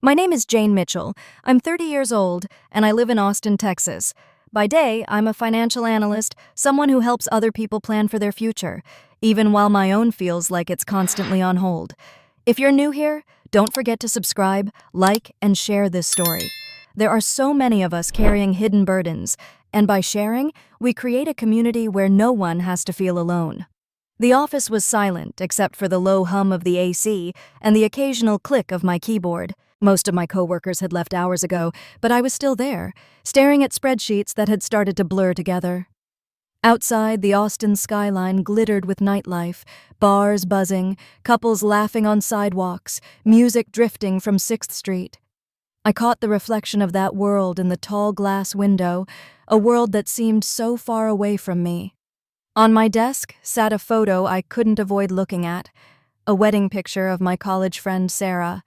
My name is Jane Mitchell. I'm 30 years old, and I live in Austin, Texas. By day, I'm a financial analyst, someone who helps other people plan for their future, even while my own feels like it's constantly on hold. If you're new here, don't forget to subscribe, like, and share this story. There are so many of us carrying hidden burdens, and by sharing, we create a community where no one has to feel alone. The office was silent except for the low hum of the AC and the occasional click of my keyboard. Most of my coworkers had left hours ago, but I was still there, staring at spreadsheets that had started to blur together. Outside, the Austin skyline glittered with nightlife, bars buzzing, couples laughing on sidewalks, music drifting from 6th Street. I caught the reflection of that world in the tall glass window, a world that seemed so far away from me. On my desk sat a photo I couldn't avoid looking at, a wedding picture of my college friend Sarah.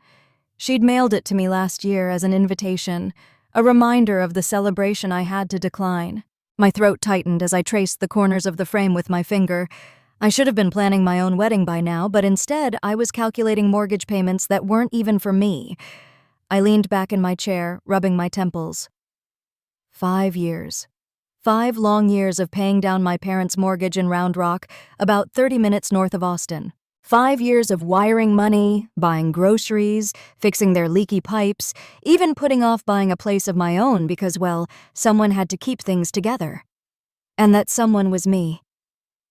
She'd mailed it to me last year as an invitation, a reminder of the celebration I had to decline. My throat tightened as I traced the corners of the frame with my finger. I should have been planning my own wedding by now, but instead I was calculating mortgage payments that weren't even for me. I leaned back in my chair, rubbing my temples. 5 years. 5 long years of paying down my parents' mortgage in Round Rock, about 30 minutes north of Austin. 5 years of wiring money, buying groceries, fixing their leaky pipes, even putting off buying a place of my own because, well, someone had to keep things together. And that someone was me.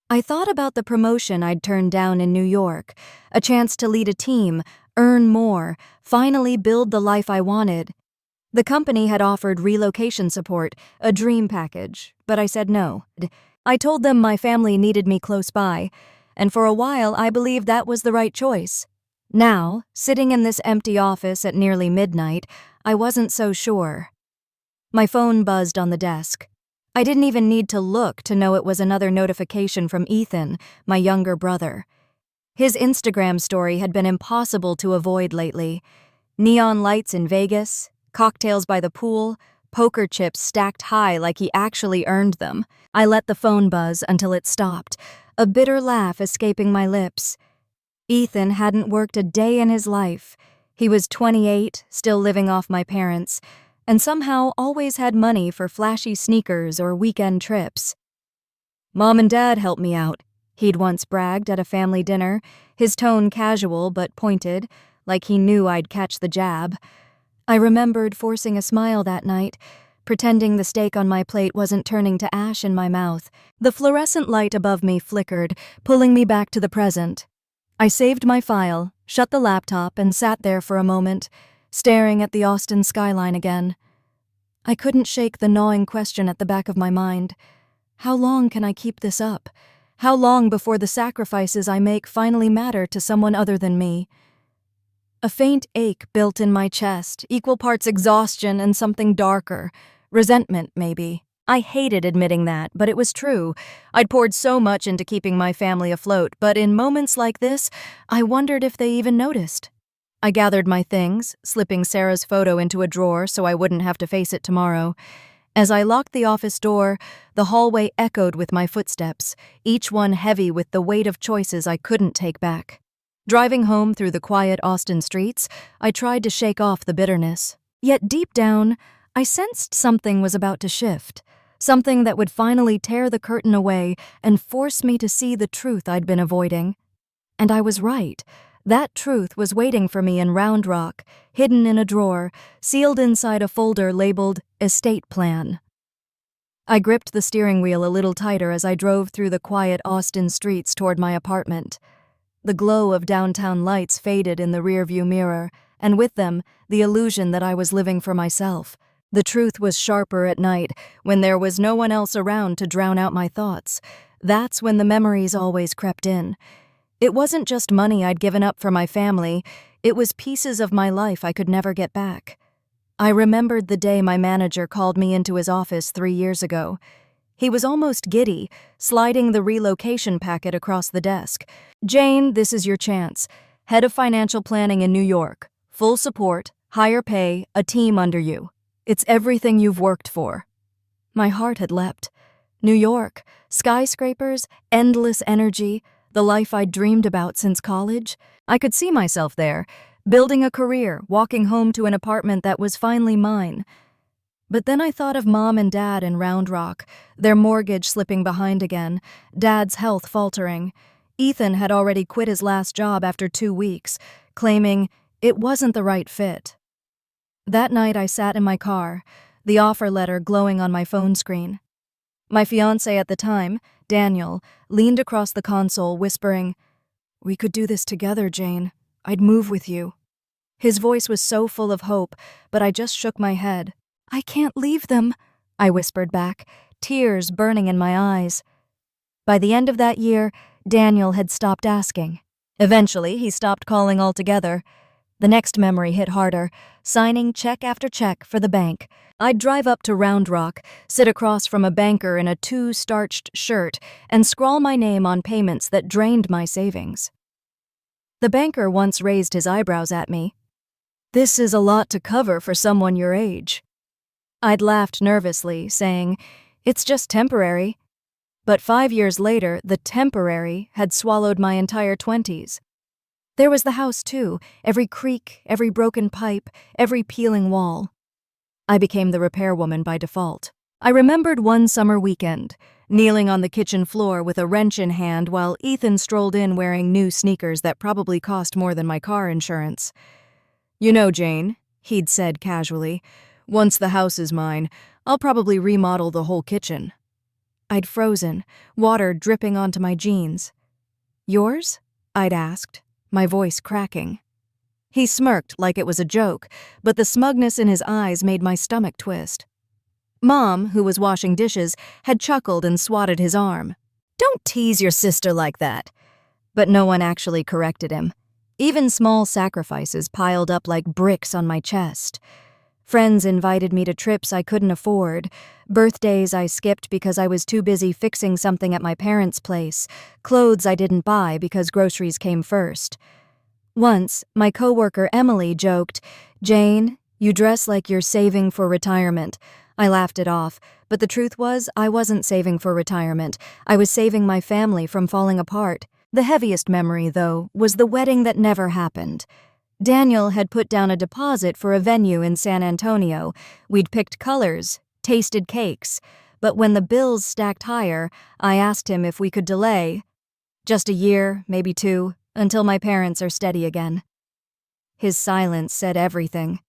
I thought about the promotion I'd turned down in New York, a chance to lead a team, earn more, finally build the life I wanted. The company had offered relocation support, a dream package, but I said no. I told them my family needed me close by, and for a while I believed that was the right choice. Now, sitting in this empty office at nearly midnight, I wasn't so sure. My phone buzzed on the desk. I didn't even need to look to know it was another notification from Ethan, my younger brother. His Instagram story had been impossible to avoid lately. Neon lights in Vegas, cocktails by the pool, poker chips stacked high like he actually earned them. I let the phone buzz until it stopped, a bitter laugh escaping my lips. Ethan hadn't worked a day in his life. He was 28, still living off my parents, and somehow always had money for flashy sneakers or weekend trips. "Mom and Dad helped me out," he'd once bragged at a family dinner, his tone casual but pointed, like he knew I'd catch the jab. I remembered forcing a smile that night, pretending the steak on my plate wasn't turning to ash in my mouth. The fluorescent light above me flickered, pulling me back to the present. I saved my file, shut the laptop, and sat there for a moment, staring at the Austin skyline again. I couldn't shake the gnawing question at the back of my mind. How long can I keep this up? How long before the sacrifices I make finally matter to someone other than me? A faint ache built in my chest, equal parts exhaustion and something darker. Resentment, maybe. I hated admitting that, but it was true. I'd poured so much into keeping my family afloat, but in moments like this, I wondered if they even noticed. I gathered my things, slipping Sarah's photo into a drawer so I wouldn't have to face it tomorrow. As I locked the office door, the hallway echoed with my footsteps, each one heavy with the weight of choices I couldn't take back. Driving home through the quiet Austin streets, I tried to shake off the bitterness. Yet deep down, I sensed something was about to shift, something that would finally tear the curtain away and force me to see the truth I'd been avoiding. And I was right. That truth was waiting for me in Round Rock, hidden in a drawer, sealed inside a folder labeled Estate Plan. I gripped the steering wheel a little tighter as I drove through the quiet Austin streets toward my apartment. The glow of downtown lights faded in the rearview mirror, and with them, the illusion that I was living for myself. The truth was sharper at night, when there was no one else around to drown out my thoughts. That's when the memories always crept in. It wasn't just money I'd given up for my family, it was pieces of my life I could never get back. I remembered the day my manager called me into his office 3 years ago. He was almost giddy, sliding the relocation packet across the desk. "Jane, this is your chance. Head of financial planning in New York. Full support, higher pay, a team under you. It's everything you've worked for." My heart had leapt. New York, skyscrapers, endless energy, the life I'd dreamed about since college. I could see myself there, building a career, walking home to an apartment that was finally mine. But then I thought of Mom and Dad in Round Rock, their mortgage slipping behind again, Dad's health faltering. Ethan had already quit his last job after 2 weeks, claiming it wasn't the right fit. That night I sat in my car, the offer letter glowing on my phone screen. My fiancé at the time, Daniel, leaned across the console, whispering, "We could do this together, Jane. I'd move with you." His voice was so full of hope, but I just shook my head. "I can't leave them," I whispered back, tears burning in my eyes. By the end of that year, Daniel had stopped asking. Eventually, he stopped calling altogether. The next memory hit harder, signing check after check for the bank. I'd drive up to Round Rock, sit across from a banker in a too-starched shirt, and scrawl my name on payments that drained my savings. The banker once raised his eyebrows at me. "This is a lot to cover for someone your age." I'd laughed nervously, saying, "It's just temporary." But 5 years later, the temporary had swallowed my entire 20s. There was the house, too, every creak, every broken pipe, every peeling wall. I became the repairwoman by default. I remembered one summer weekend, kneeling on the kitchen floor with a wrench in hand while Ethan strolled in wearing new sneakers that probably cost more than my car insurance. "You know, Jane," he'd said casually, "once the house is mine, I'll probably remodel the whole kitchen." I'd frozen, water dripping onto my jeans. "Yours?" I'd asked, my voice cracking. He smirked like it was a joke, but the smugness in his eyes made my stomach twist. Mom, who was washing dishes, had chuckled and swatted his arm. "Don't tease your sister like that." But no one actually corrected him. Even small sacrifices piled up like bricks on my chest. Friends invited me to trips I couldn't afford, birthdays I skipped because I was too busy fixing something at my parents' place, clothes I didn't buy because groceries came first. Once, my coworker Emily joked, "Jane, you dress like you're saving for retirement." I laughed it off, but the truth was I wasn't saving for retirement. I was saving my family from falling apart. The heaviest memory, though, was the wedding that never happened. Daniel had put down a deposit for a venue in San Antonio. We'd picked colors, tasted cakes, but when the bills stacked higher, I asked him if we could delay. Just a year, maybe 2, until my parents are steady again. His silence said everything.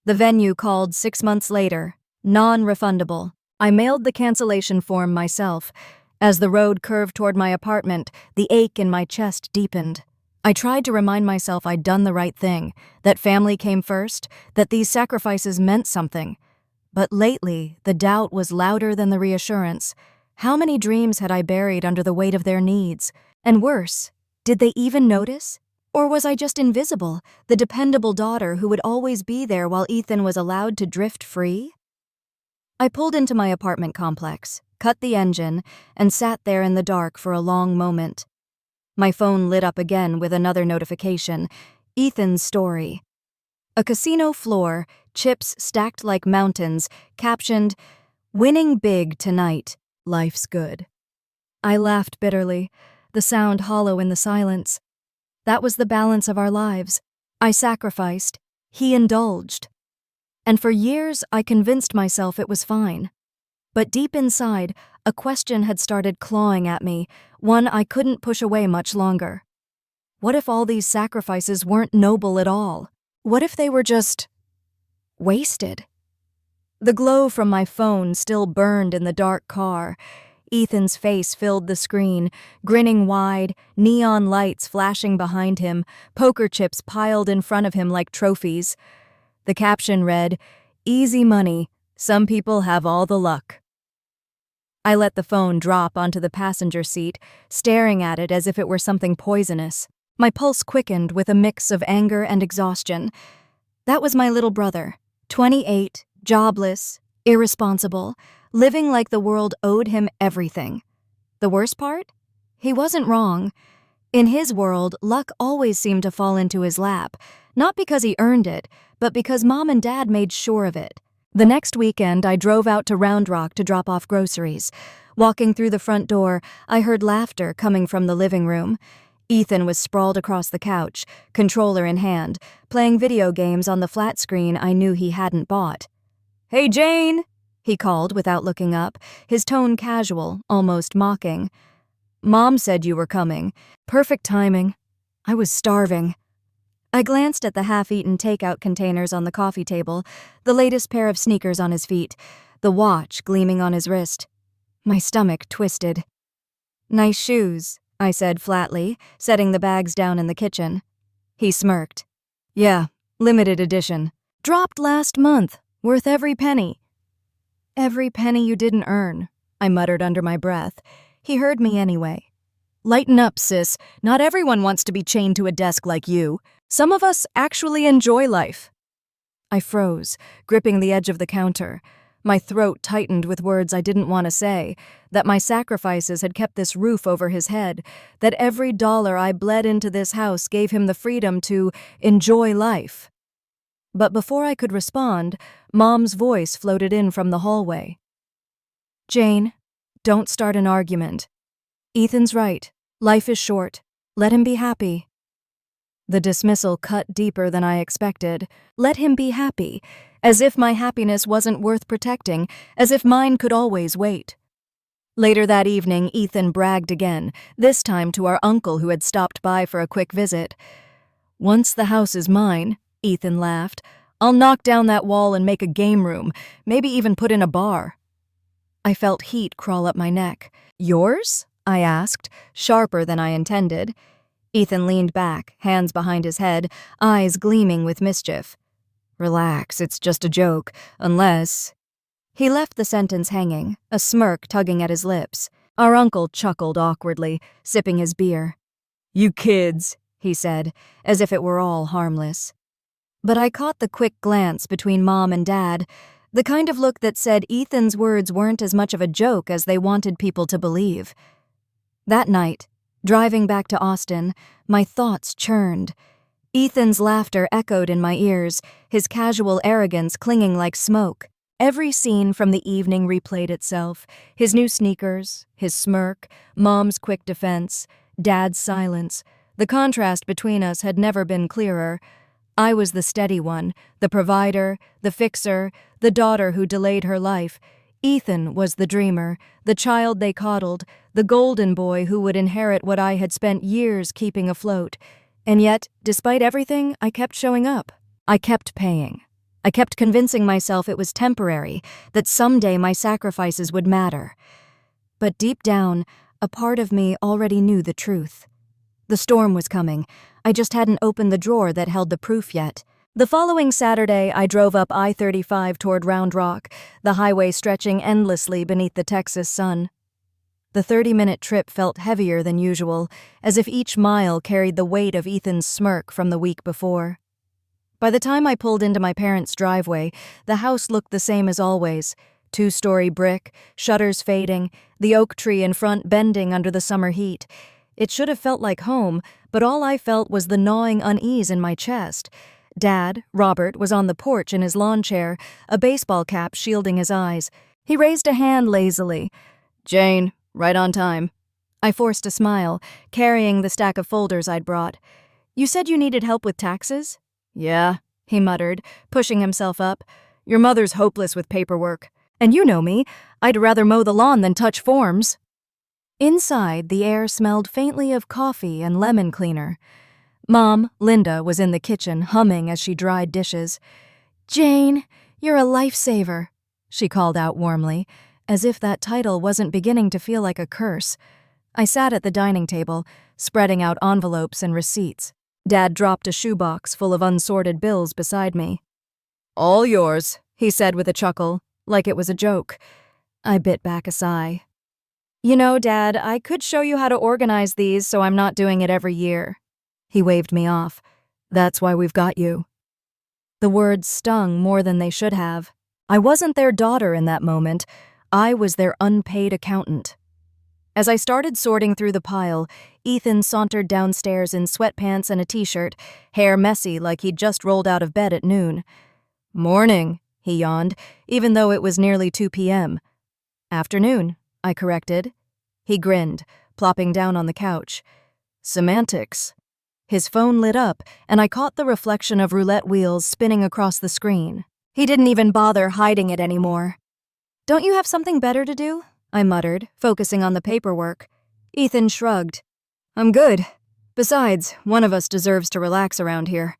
The venue called 6 months later, non-refundable. I mailed the cancellation form myself. As the road curved toward my apartment, the ache in my chest deepened. I tried to remind myself I'd done the right thing, that family came first, that these sacrifices meant something. But lately, the doubt was louder than the reassurance. How many dreams had I buried under the weight of their needs? And worse, did they even notice? Or was I just invisible, the dependable daughter who would always be there while Ethan was allowed to drift free? I pulled into my apartment complex, cut the engine, and sat there in the dark for a long moment. My phone lit up again with another notification, Ethan's story. A casino floor, chips stacked like mountains, captioned, "Winning big tonight, life's good." I laughed bitterly, the sound hollow in the silence. That was the balance of our lives. I sacrificed, he indulged. And for years I convinced myself it was fine. But deep inside, a question had started clawing at me, one I couldn't push away much longer. What if all these sacrifices weren't noble at all? What if they were just wasted? The glow from my phone still burned in the dark car. Ethan's face filled the screen, grinning wide, neon lights flashing behind him, poker chips piled in front of him like trophies. The caption read, "Easy money. Some people have all the luck." I let the phone drop onto the passenger seat, staring at it as if it were something poisonous. My pulse quickened with a mix of anger and exhaustion. That was my little brother, 28, jobless, irresponsible, living like the world owed him everything. The worst part? He wasn't wrong. In his world, luck always seemed to fall into his lap, not because he earned it, but because Mom and Dad made sure of it. The next weekend, I drove out to Round Rock to drop off groceries. Walking through the front door, I heard laughter coming from the living room. Ethan was sprawled across the couch, controller in hand, playing video games on the flat screen I knew he hadn't bought. "Hey, Jane!" he called without looking up, his tone casual, almost mocking. "Mom said you were coming. Perfect timing. I was starving." I glanced at the half-eaten takeout containers on the coffee table, the latest pair of sneakers on his feet, the watch gleaming on his wrist. My stomach twisted. "Nice shoes," I said flatly, setting the bags down in the kitchen. He smirked. "Yeah, limited edition. Dropped last month, worth every penny." "Every penny you didn't earn," I muttered under my breath. He heard me anyway. "Lighten up, sis. Not everyone wants to be chained to a desk like you. Some of us actually enjoy life." I froze, gripping the edge of the counter. My throat tightened with words I didn't want to say, that my sacrifices had kept this roof over his head, that every dollar I bled into this house gave him the freedom to enjoy life. But before I could respond, Mom's voice floated in from the hallway. "Jane, don't start an argument. Ethan's right. Life is short. Let him be happy." The dismissal cut deeper than I expected. Let him be happy, as if my happiness wasn't worth protecting, as if mine could always wait. Later that evening, Ethan bragged again, this time to our uncle who had stopped by for a quick visit. "Once the house is mine," Ethan laughed, "I'll knock down that wall and make a game room, maybe even put in a bar." I felt heat crawl up my neck. "Yours?" I asked, sharper than I intended. Ethan leaned back, hands behind his head, eyes gleaming with mischief. "Relax, it's just a joke, unless—" He left the sentence hanging, a smirk tugging at his lips. Our uncle chuckled awkwardly, sipping his beer. "You kids," he said, as if it were all harmless. But I caught the quick glance between Mom and Dad, the kind of look that said Ethan's words weren't as much of a joke as they wanted people to believe. That night, driving back to Austin, my thoughts churned. Ethan's laughter echoed in my ears, his casual arrogance clinging like smoke. Every scene from the evening replayed itself, his new sneakers, his smirk, Mom's quick defense, Dad's silence. The contrast between us had never been clearer. I was the steady one, the provider, the fixer, the daughter who delayed her life. Ethan was the dreamer, the child they coddled, the golden boy who would inherit what I had spent years keeping afloat. And yet, despite everything, I kept showing up. I kept paying. I kept convincing myself it was temporary, that someday my sacrifices would matter. But deep down, a part of me already knew the truth. The storm was coming. I just hadn't opened the drawer that held the proof yet. The following Saturday, I drove up I-35 toward Round Rock, the highway stretching endlessly beneath the Texas sun. The 30-minute trip felt heavier than usual, as if each mile carried the weight of Ethan's smirk from the week before. By the time I pulled into my parents' driveway, the house looked the same as always. 2-story brick, shutters fading, the oak tree in front bending under the summer heat. It should have felt like home, but all I felt was the gnawing unease in my chest. Dad, Robert, was on the porch in his lawn chair, a baseball cap shielding his eyes. He raised a hand lazily. "Jane, right on time." I forced a smile, carrying the stack of folders I'd brought. "You said you needed help with taxes?" "Yeah," he muttered, pushing himself up. "Your mother's hopeless with paperwork. And you know me, I'd rather mow the lawn than touch forms." Inside, the air smelled faintly of coffee and lemon cleaner. Mom, Linda, was in the kitchen, humming as she dried dishes. "Jane, you're a lifesaver," she called out warmly, as if that title wasn't beginning to feel like a curse. I sat at the dining table, spreading out envelopes and receipts. Dad dropped a shoebox full of unsorted bills beside me. "All yours," he said with a chuckle, like it was a joke. I bit back a sigh. "You know, Dad, I could show you how to organize these so I'm not doing it every year." He waved me off. "That's why we've got you." The words stung more than they should have. I wasn't their daughter in that moment. I was their unpaid accountant. As I started sorting through the pile, Ethan sauntered downstairs in sweatpants and a t-shirt, hair messy like he'd just rolled out of bed at noon. "Morning," he yawned, even though it was nearly 2 p.m. "Afternoon," I corrected. He grinned, plopping down on the couch. Semantics. His phone lit up, and I caught the reflection of roulette wheels spinning across the screen. He didn't even bother hiding it anymore. "Don't you have something better to do?" I muttered, focusing on the paperwork. Ethan shrugged. "I'm good. Besides, one of us deserves to relax around here."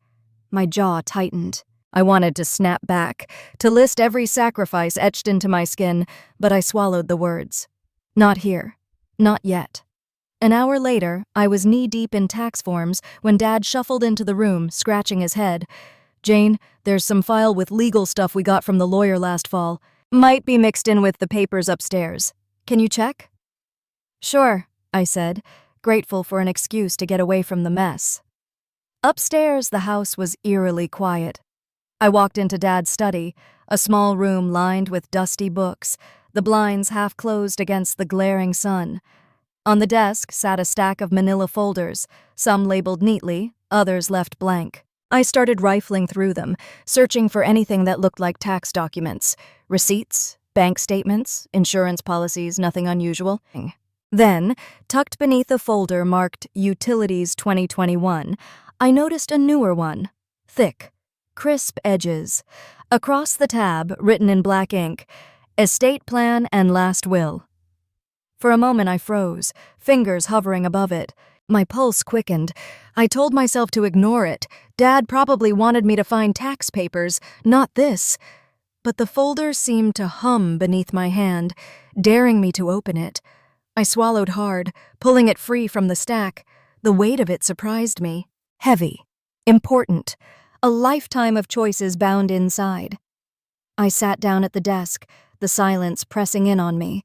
My jaw tightened. I wanted to snap back, to list every sacrifice etched into my skin, but I swallowed the words. Not here. Not yet. An hour later, I was knee-deep in tax forms when Dad shuffled into the room, scratching his head. "Jane, there's some file with legal stuff we got from the lawyer last fall. Might be mixed in with the papers upstairs. Can you check?" "Sure," I said, grateful for an excuse to get away from the mess. Upstairs, the house was eerily quiet. I walked into Dad's study, a small room lined with dusty books, the blinds half closed against the glaring sun. On the desk sat a stack of manila folders, some labeled neatly, others left blank. I started rifling through them, searching for anything that looked like tax documents. Receipts, bank statements, insurance policies, nothing unusual. Then, tucked beneath a folder marked Utilities 2021, I noticed a newer one. Thick, crisp edges. Across the tab, written in black ink, Estate Plan and Last Will. For a moment I froze, fingers hovering above it. My pulse quickened. I told myself to ignore it. Dad probably wanted me to find tax papers, not this. But the folder seemed to hum beneath my hand, daring me to open it. I swallowed hard, pulling it free from the stack. The weight of it surprised me. Heavy. Important. A lifetime of choices bound inside. I sat down at the desk, the silence pressing in on me.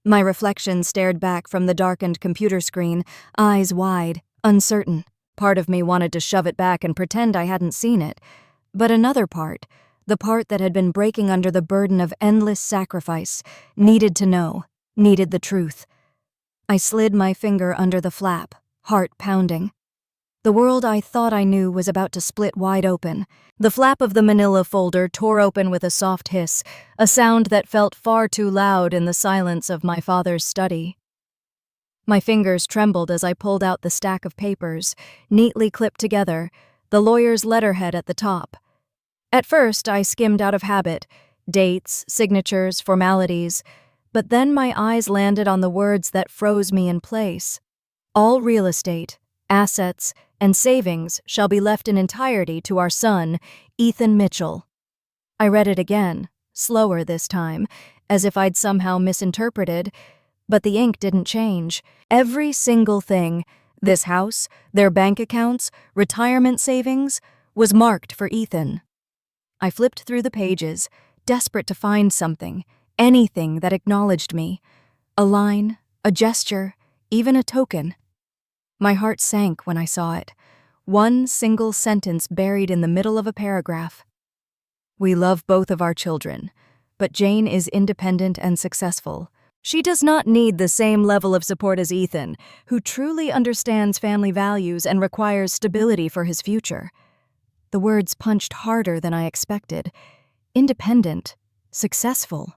My reflection stared back from the darkened computer screen, eyes wide, uncertain. Part of me wanted to shove it back and pretend I hadn't seen it. But another part, the part that had been breaking under the burden of endless sacrifice, needed to know, needed the truth. I slid my finger under the flap, heart pounding. The world I thought I knew was about to split wide open. The flap of the manila folder tore open with a soft hiss, a sound that felt far too loud in the silence of my father's study. My fingers trembled as I pulled out the stack of papers, neatly clipped together, the lawyer's letterhead at the top. At first, I skimmed out of habit, dates, signatures, formalities, but then my eyes landed on the words that froze me in place. All real estate, assets, and savings shall be left in entirety to our son, Ethan Mitchell. I read it again, slower this time, as if I'd somehow misinterpreted, but the ink didn't change. Every single thing, this house, their bank accounts, retirement savings, was marked for Ethan. I flipped through the pages, desperate to find something, anything that acknowledged me. A line, a gesture, even a token. My heart sank when I saw it. One single sentence buried in the middle of a paragraph. "We love both of our children, but Jane is independent and successful. She does not need the same level of support as Ethan, who truly understands family values and requires stability for his future." The words punched harder than I expected. Independent, successful.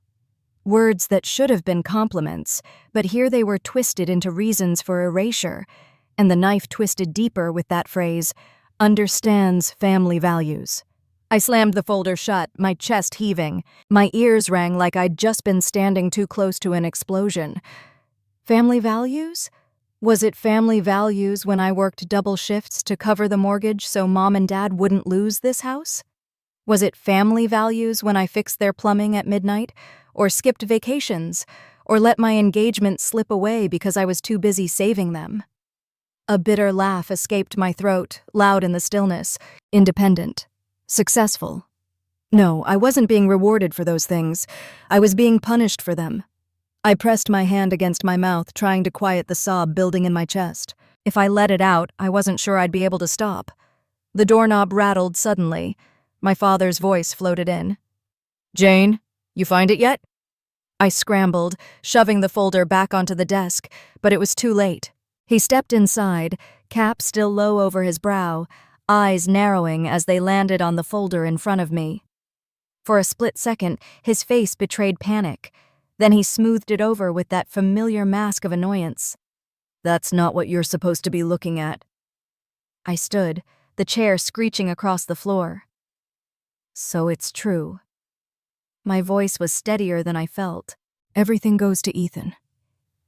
Words that should have been compliments, but here they were twisted into reasons for erasure. And the knife twisted deeper with that phrase, understands family values. I slammed the folder shut, my chest heaving. My ears rang like I'd just been standing too close to an explosion. Family values? Was it family values when I worked double shifts to cover the mortgage so Mom and Dad wouldn't lose this house? Was it family values when I fixed their plumbing at midnight, or skipped vacations, or let my engagement slip away because I was too busy saving them? A bitter laugh escaped my throat, loud in the stillness. Independent. Successful. No, I wasn't being rewarded for those things. I was being punished for them. I pressed my hand against my mouth, trying to quiet the sob building in my chest. If I let it out, I wasn't sure I'd be able to stop. The doorknob rattled suddenly. My father's voice floated in. "Jane, you find it yet?" I scrambled, shoving the folder back onto the desk, but it was too late. He stepped inside, cap still low over his brow, eyes narrowing as they landed on the folder in front of me. For a split second, his face betrayed panic. Then he smoothed it over with that familiar mask of annoyance. That's not what you're supposed to be looking at. I stood, the chair screeching across the floor. So it's true. My voice was steadier than I felt. Everything goes to Ethan.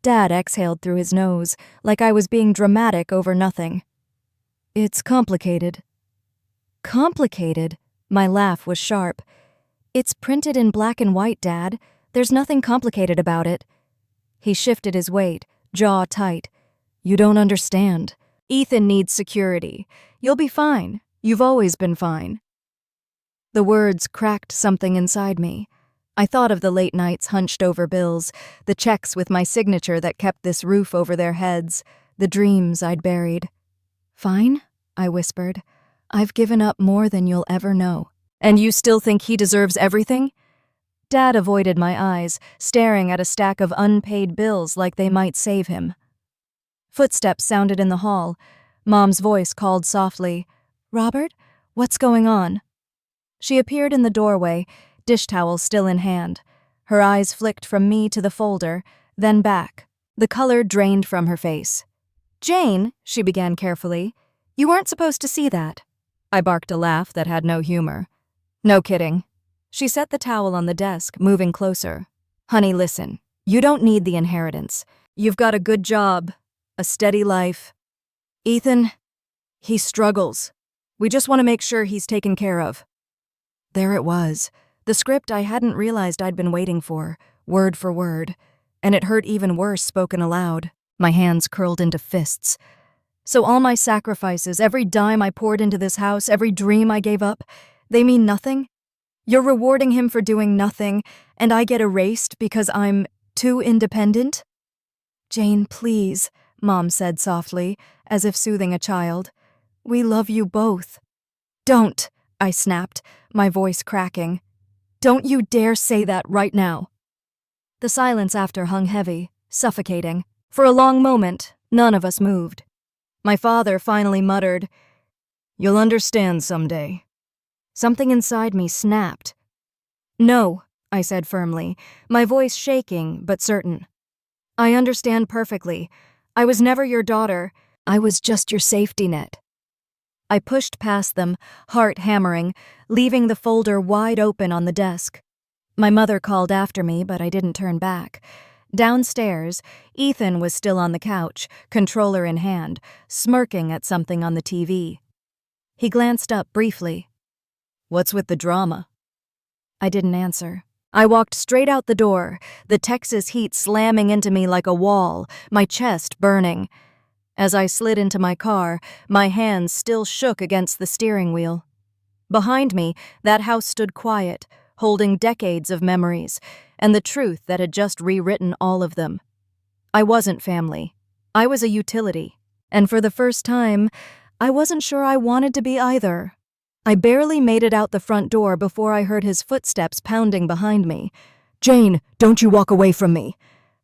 Dad exhaled through his nose, like I was being dramatic over nothing. It's complicated. Complicated? My laugh was sharp. It's printed in black and white, Dad. There's nothing complicated about it. He shifted his weight, jaw tight. You don't understand. Ethan needs security. You'll be fine. You've always been fine. The words cracked something inside me. I thought of the late nights hunched over bills, the checks with my signature that kept this roof over their heads, the dreams I'd buried. Fine, I whispered. I've given up more than you'll ever know. And you still think he deserves everything? Dad avoided my eyes, staring at a stack of unpaid bills like they might save him. Footsteps sounded in the hall. Mom's voice called softly, "Robert, what's going on?" She appeared in the doorway, dish towel still in hand. Her eyes flicked from me to the folder, then back. The color drained from her face. "Jane," she began carefully, "you weren't supposed to see that." I barked a laugh that had no humor. "No kidding." She set the towel on the desk, moving closer. "Honey, listen. You don't need the inheritance. You've got a good job, a steady life. Ethan, he struggles. We just want to make sure he's taken care of." There it was, the script I hadn't realized I'd been waiting for, word for word, and it hurt even worse spoken aloud. My hands curled into fists. So all my sacrifices, every dime I poured into this house, every dream I gave up, they mean nothing? You're rewarding him for doing nothing, and I get erased because I'm too independent? "Jane, please," Mom said softly, as if soothing a child. "We love you both." "Don't," I snapped, my voice cracking. "Don't you dare say that right now." The silence after hung heavy, suffocating. For a long moment, none of us moved. My father finally muttered, "You'll understand someday." Something inside me snapped. "No," I said firmly, my voice shaking but certain. "I understand perfectly. I was never your daughter. I was just your safety net." I pushed past them, heart hammering, leaving the folder wide open on the desk. My mother called after me, but I didn't turn back. Downstairs, Ethan was still on the couch, controller in hand, smirking at something on the TV. He glanced up briefly. "What's with the drama?" I didn't answer. I walked straight out the door, the Texas heat slamming into me like a wall, my chest burning. As I slid into my car, my hands still shook against the steering wheel. Behind me, that house stood quiet, holding decades of memories, and the truth that had just rewritten all of them. I wasn't family. I was a utility. And for the first time, I wasn't sure I wanted to be either. I barely made it out the front door before I heard his footsteps pounding behind me. "Jane, don't you walk away from me."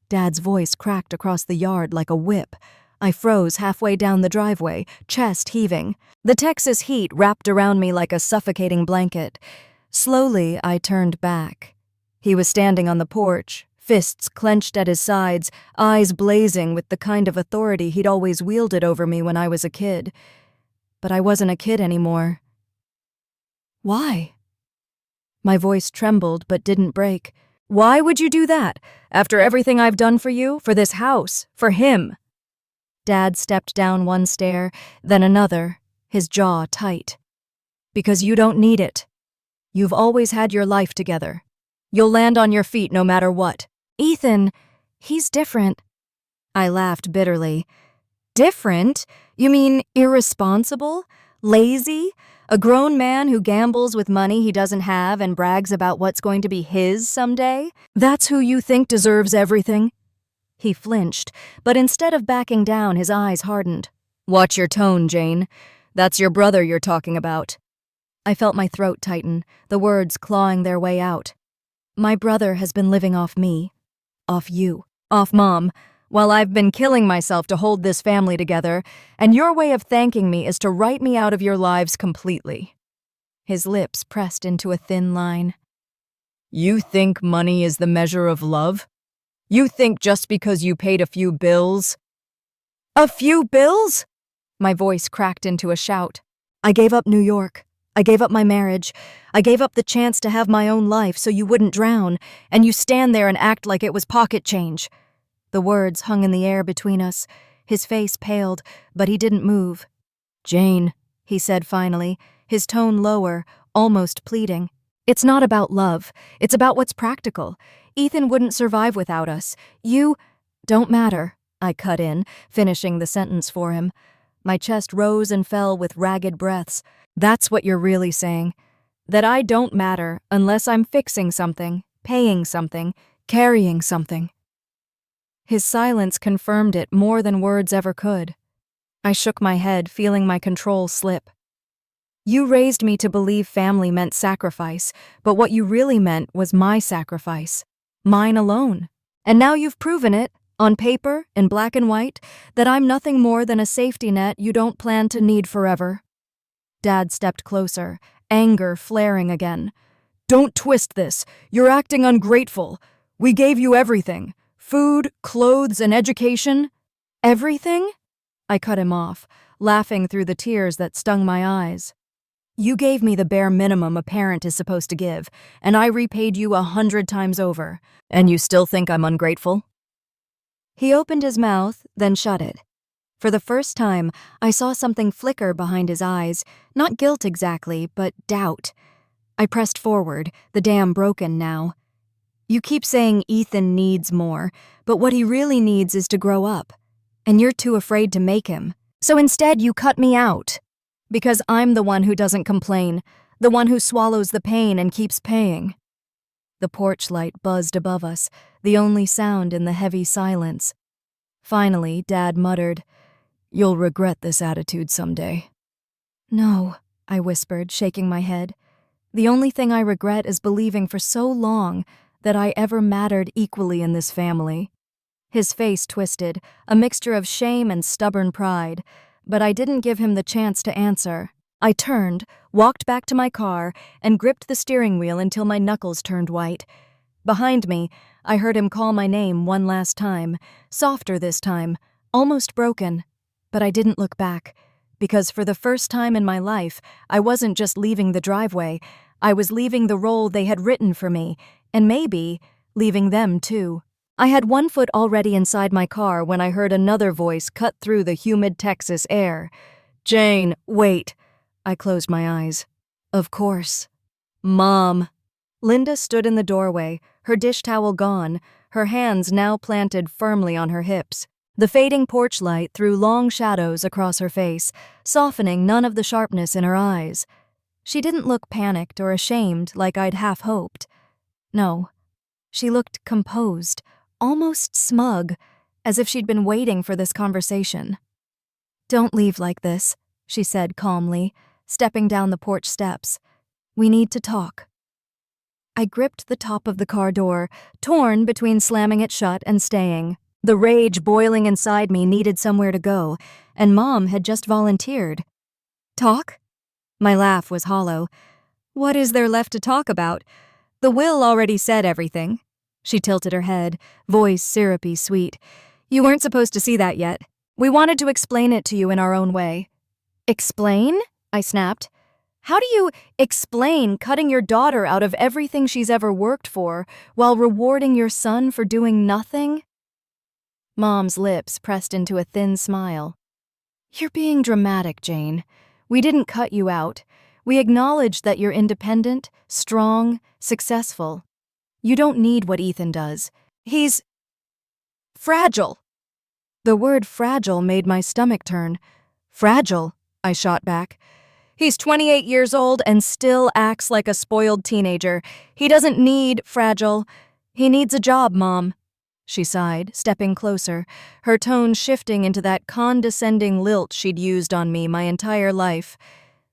Dad's voice cracked across the yard like a whip. I froze halfway down the driveway, chest heaving. The Texas heat wrapped around me like a suffocating blanket. Slowly, I turned back. He was standing on the porch, fists clenched at his sides, eyes blazing with the kind of authority he'd always wielded over me when I was a kid. But I wasn't a kid anymore. "Why?" My voice trembled but didn't break. "Why would you do that? After everything I've done for you, for this house, for him?" Dad stepped down one stair, then another, his jaw tight. "Because you don't need it. You've always had your life together. You'll land on your feet no matter what." "Ethan, he's different." I laughed bitterly. "Different? You mean irresponsible? Lazy? A grown man who gambles with money he doesn't have and brags about what's going to be his someday? That's who you think deserves everything?" He flinched, but instead of backing down, his eyes hardened. "Watch your tone, Jane. That's your brother you're talking about." I felt my throat tighten, the words clawing their way out. "My brother has been living off me, off you, off Mom, while I've been killing myself to hold this family together, and your way of thanking me is to write me out of your lives completely." His lips pressed into a thin line. "You think money is the measure of love? You think just because you paid a few bills?" A few bills? My voice cracked into a shout. I gave up New York. I gave up my marriage. I gave up the chance to have my own life so you wouldn't drown, and you stand there and act like it was pocket change. The words hung in the air between us. His face paled, but he didn't move. Jane, he said finally, his tone lower, almost pleading. It's not about love. It's about what's practical. Ethan wouldn't survive without us. You don't matter, I cut in, finishing the sentence for him. My chest rose and fell with ragged breaths. That's what you're really saying. That I don't matter unless I'm fixing something, paying something, carrying something. His silence confirmed it more than words ever could. I shook my head, feeling my control slip. You raised me to believe family meant sacrifice, but what you really meant was my sacrifice. Mine alone. And now you've proven it, on paper, in black and white, that I'm nothing more than a safety net you don't plan to need forever. Dad stepped closer, anger flaring again. Don't twist this. You're acting ungrateful. We gave you everything. Food, clothes, and education. Everything? I cut him off, laughing through the tears that stung my eyes. You gave me the bare minimum a parent is supposed to give, and I repaid you 100 times over. And you still think I'm ungrateful? He opened his mouth, then shut it. For the first time, I saw something flicker behind his eyes, not guilt exactly, but doubt. I pressed forward, the dam broken now. You keep saying Ethan needs more, but what he really needs is to grow up. And you're too afraid to make him. So instead you cut me out. Because I'm the one who doesn't complain, the one who swallows the pain and keeps paying. The porch light buzzed above us, the only sound in the heavy silence. Finally, Dad muttered, You'll regret this attitude someday. No, I whispered, shaking my head. The only thing I regret is believing for so long that I ever mattered equally in this family. His face twisted, a mixture of shame and stubborn pride, but I didn't give him the chance to answer. I turned, walked back to my car, and gripped the steering wheel until my knuckles turned white. Behind me, I heard him call my name one last time, softer this time, almost broken. But I didn't look back, because for the first time in my life, I wasn't just leaving the driveway, I was leaving the role they had written for me, and maybe leaving them too. I had one foot already inside my car when I heard another voice cut through the humid Texas air. Jane, wait. I closed my eyes. Of course. Mom. Linda stood in the doorway, her dish towel gone, her hands now planted firmly on her hips. The fading porch light threw long shadows across her face, softening none of the sharpness in her eyes. She didn't look panicked or ashamed like I'd half hoped. No. She looked composed, almost smug, as if she'd been waiting for this conversation. Don't leave like this, she said calmly, stepping down the porch steps. We need to talk. I gripped the top of the car door, torn between slamming it shut and staying. The rage boiling inside me needed somewhere to go, and Mom had just volunteered. Talk? My laugh was hollow. What is there left to talk about? The will already said everything. She tilted her head, voice syrupy sweet. You weren't supposed to see that yet. We wanted to explain it to you in our own way. Explain? I snapped. How do you explain cutting your daughter out of everything she's ever worked for while rewarding your son for doing nothing? Mom's lips pressed into a thin smile. You're being dramatic, Jane. We didn't cut you out. We acknowledged that you're independent, strong, successful. You don't need what Ethan does. He's fragile. The word fragile made my stomach turn. Fragile, I shot back. He's 28 years old and still acts like a spoiled teenager. He doesn't need fragile. He needs a job, Mom. She sighed, stepping closer, her tone shifting into that condescending lilt she'd used on me my entire life.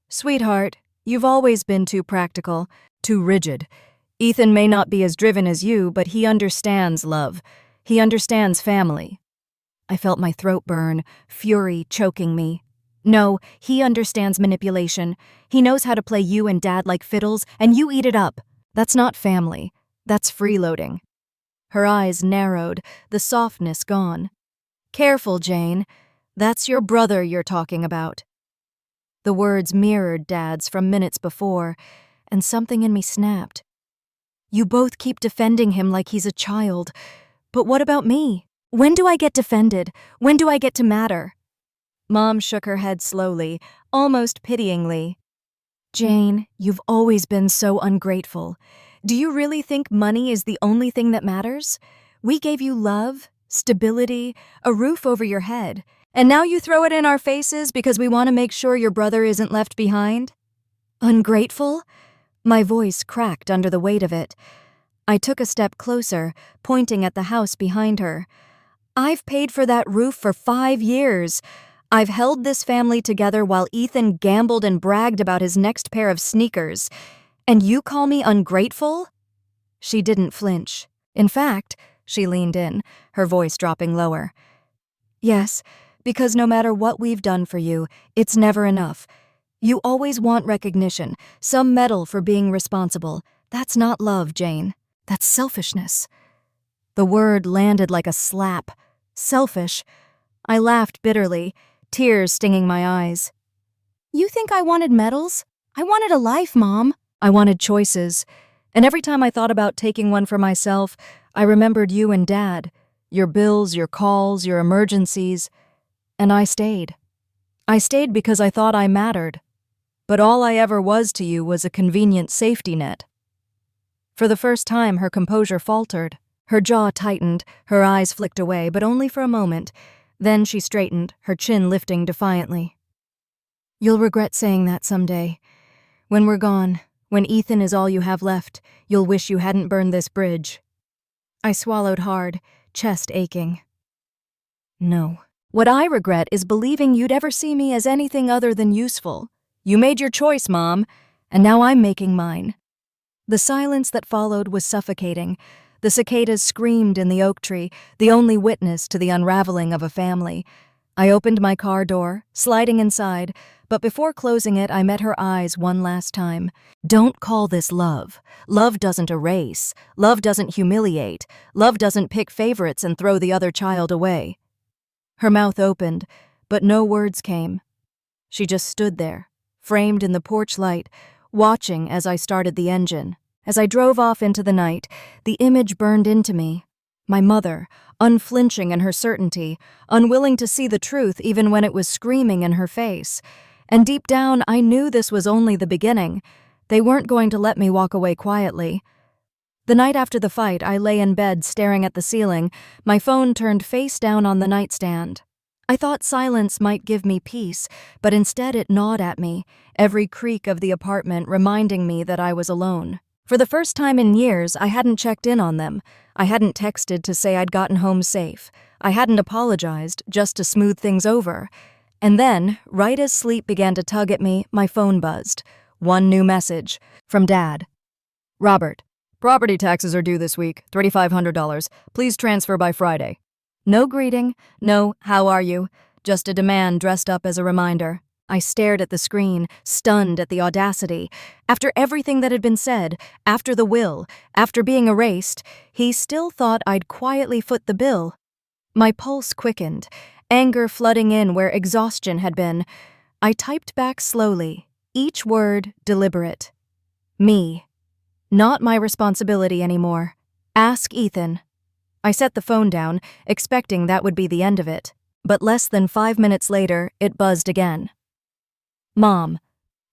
Sweetheart, you've always been too practical, too rigid. Ethan may not be as driven as you, but he understands love. He understands family. I felt my throat burn, fury choking me. No, he understands manipulation. He knows how to play you and Dad like fiddles, and you eat it up. That's not family. That's freeloading. Her eyes narrowed, the softness gone. Careful, Jane. That's your brother you're talking about." The words mirrored Dad's from minutes before, and something in me snapped. "You both keep defending him like he's a child. But what about me? When do I get defended? When do I get to matter?" Mom shook her head slowly, almost pityingly. "Jane, you've always been so ungrateful. Do you really think money is the only thing that matters? We gave you love, stability, a roof over your head, and now you throw it in our faces because we want to make sure your brother isn't left behind? Ungrateful?" My voice cracked under the weight of it. I took a step closer, pointing at the house behind her. "I've paid for that roof for 5 years. I've held this family together while Ethan gambled and bragged about his next pair of sneakers. And you call me ungrateful?" She didn't flinch. In fact, she leaned in, her voice dropping lower. "Yes, because no matter what we've done for you, it's never enough. You always want recognition, some medal for being responsible. That's not love, Jane. That's selfishness." The word landed like a slap. Selfish. I laughed bitterly, tears stinging my eyes. "You think I wanted medals? I wanted a life, Mom." I wanted choices. And every time I thought about taking one for myself, I remembered you and Dad, your bills, your calls, your emergencies. And I stayed. I stayed because I thought I mattered. But all I ever was to you was a convenient safety net. For the first time, her composure faltered. Her jaw tightened, her eyes flicked away, but only for a moment. Then she straightened, her chin lifting defiantly. "You'll regret saying that someday. When we're gone, when Ethan is all you have left, you'll wish you hadn't burned this bridge." I swallowed hard, chest aching. "No. What I regret is believing you'd ever see me as anything other than useful. You made your choice, Mom, and now I'm making mine." The silence that followed was suffocating. The cicadas screamed in the oak tree, the only witness to the unraveling of a family. I opened my car door, sliding inside, but before closing it, I met her eyes one last time. "Don't call this love. Love doesn't erase. Love doesn't humiliate. Love doesn't pick favorites and throw the other child away." Her mouth opened, but no words came. She just stood there, framed in the porch light, watching as I started the engine. As I drove off into the night, the image burned into me. My mother, unflinching in her certainty, unwilling to see the truth even when it was screaming in her face. And deep down, I knew this was only the beginning. They weren't going to let me walk away quietly. The night after the fight, I lay in bed staring at the ceiling, my phone turned face down on the nightstand. I thought silence might give me peace, but instead it gnawed at me, every creak of the apartment reminding me that I was alone. For the first time in years, I hadn't checked in on them. I hadn't texted to say I'd gotten home safe. I hadn't apologized just to smooth things over. And then, right as sleep began to tug at me, my phone buzzed. One new message from Dad. "Robert, property taxes are due this week, $3,500. Please transfer by Friday." No greeting, no "how are you," just a demand dressed up as a reminder. I stared at the screen, stunned at the audacity. After everything that had been said, after the will, after being erased, he still thought I'd quietly foot the bill. My pulse quickened, anger flooding in where exhaustion had been. I typed back slowly, each word deliberate. "Me. Not my responsibility anymore. Ask Ethan." I set the phone down, expecting that would be the end of it. But less than 5 minutes later, it buzzed again. "Mom.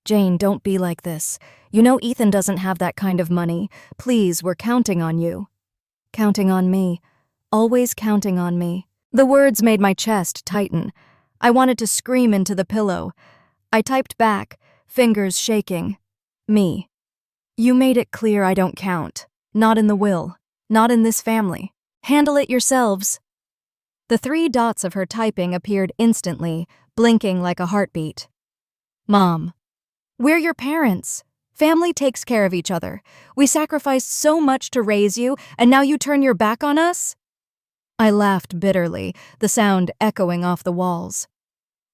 Jane, don't be like this. You know Ethan doesn't have that kind of money. Please, we're counting on you." Counting on me. Always counting on me. The words made my chest tighten. I wanted to scream into the pillow. I typed back, fingers shaking. "Me. You made it clear I don't count. Not in the will. Not in this family. Handle it yourselves." The 3 dots of her typing appeared instantly, blinking like a heartbeat. "Mom. We're your parents. Family takes care of each other. We sacrificed so much to raise you, and now you turn your back on us?" I laughed bitterly, the sound echoing off the walls.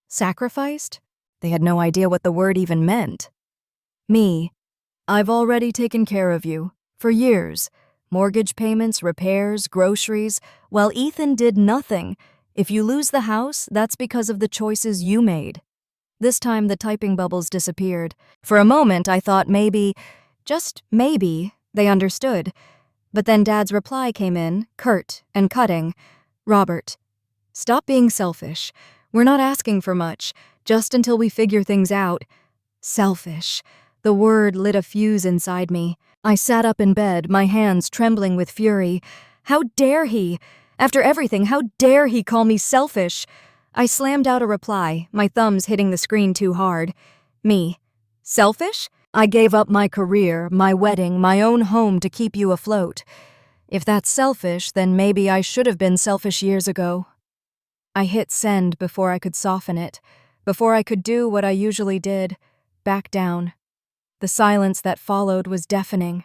Sacrificed? They had no idea what the word even meant. "Me. I've already taken care of you. For years. Mortgage payments, repairs, groceries, while Ethan did nothing. If you lose the house, that's because of the choices you made. This time the typing bubbles disappeared. For a moment I thought maybe, just maybe, they understood. But then Dad's reply came in, curt and cutting. Robert, stop being selfish. We're not asking for much, just until we figure things out. Selfish. The word lit a fuse inside me. I sat up in bed, my hands trembling with fury. How dare he? After everything, how dare he call me selfish? I slammed out a reply, my thumbs hitting the screen too hard. Me. Selfish? I gave up my career, my wedding, my own home to keep you afloat. If that's selfish, then maybe I should have been selfish years ago. I hit send before I could soften it, before I could do what I usually did, back down. The silence that followed was deafening.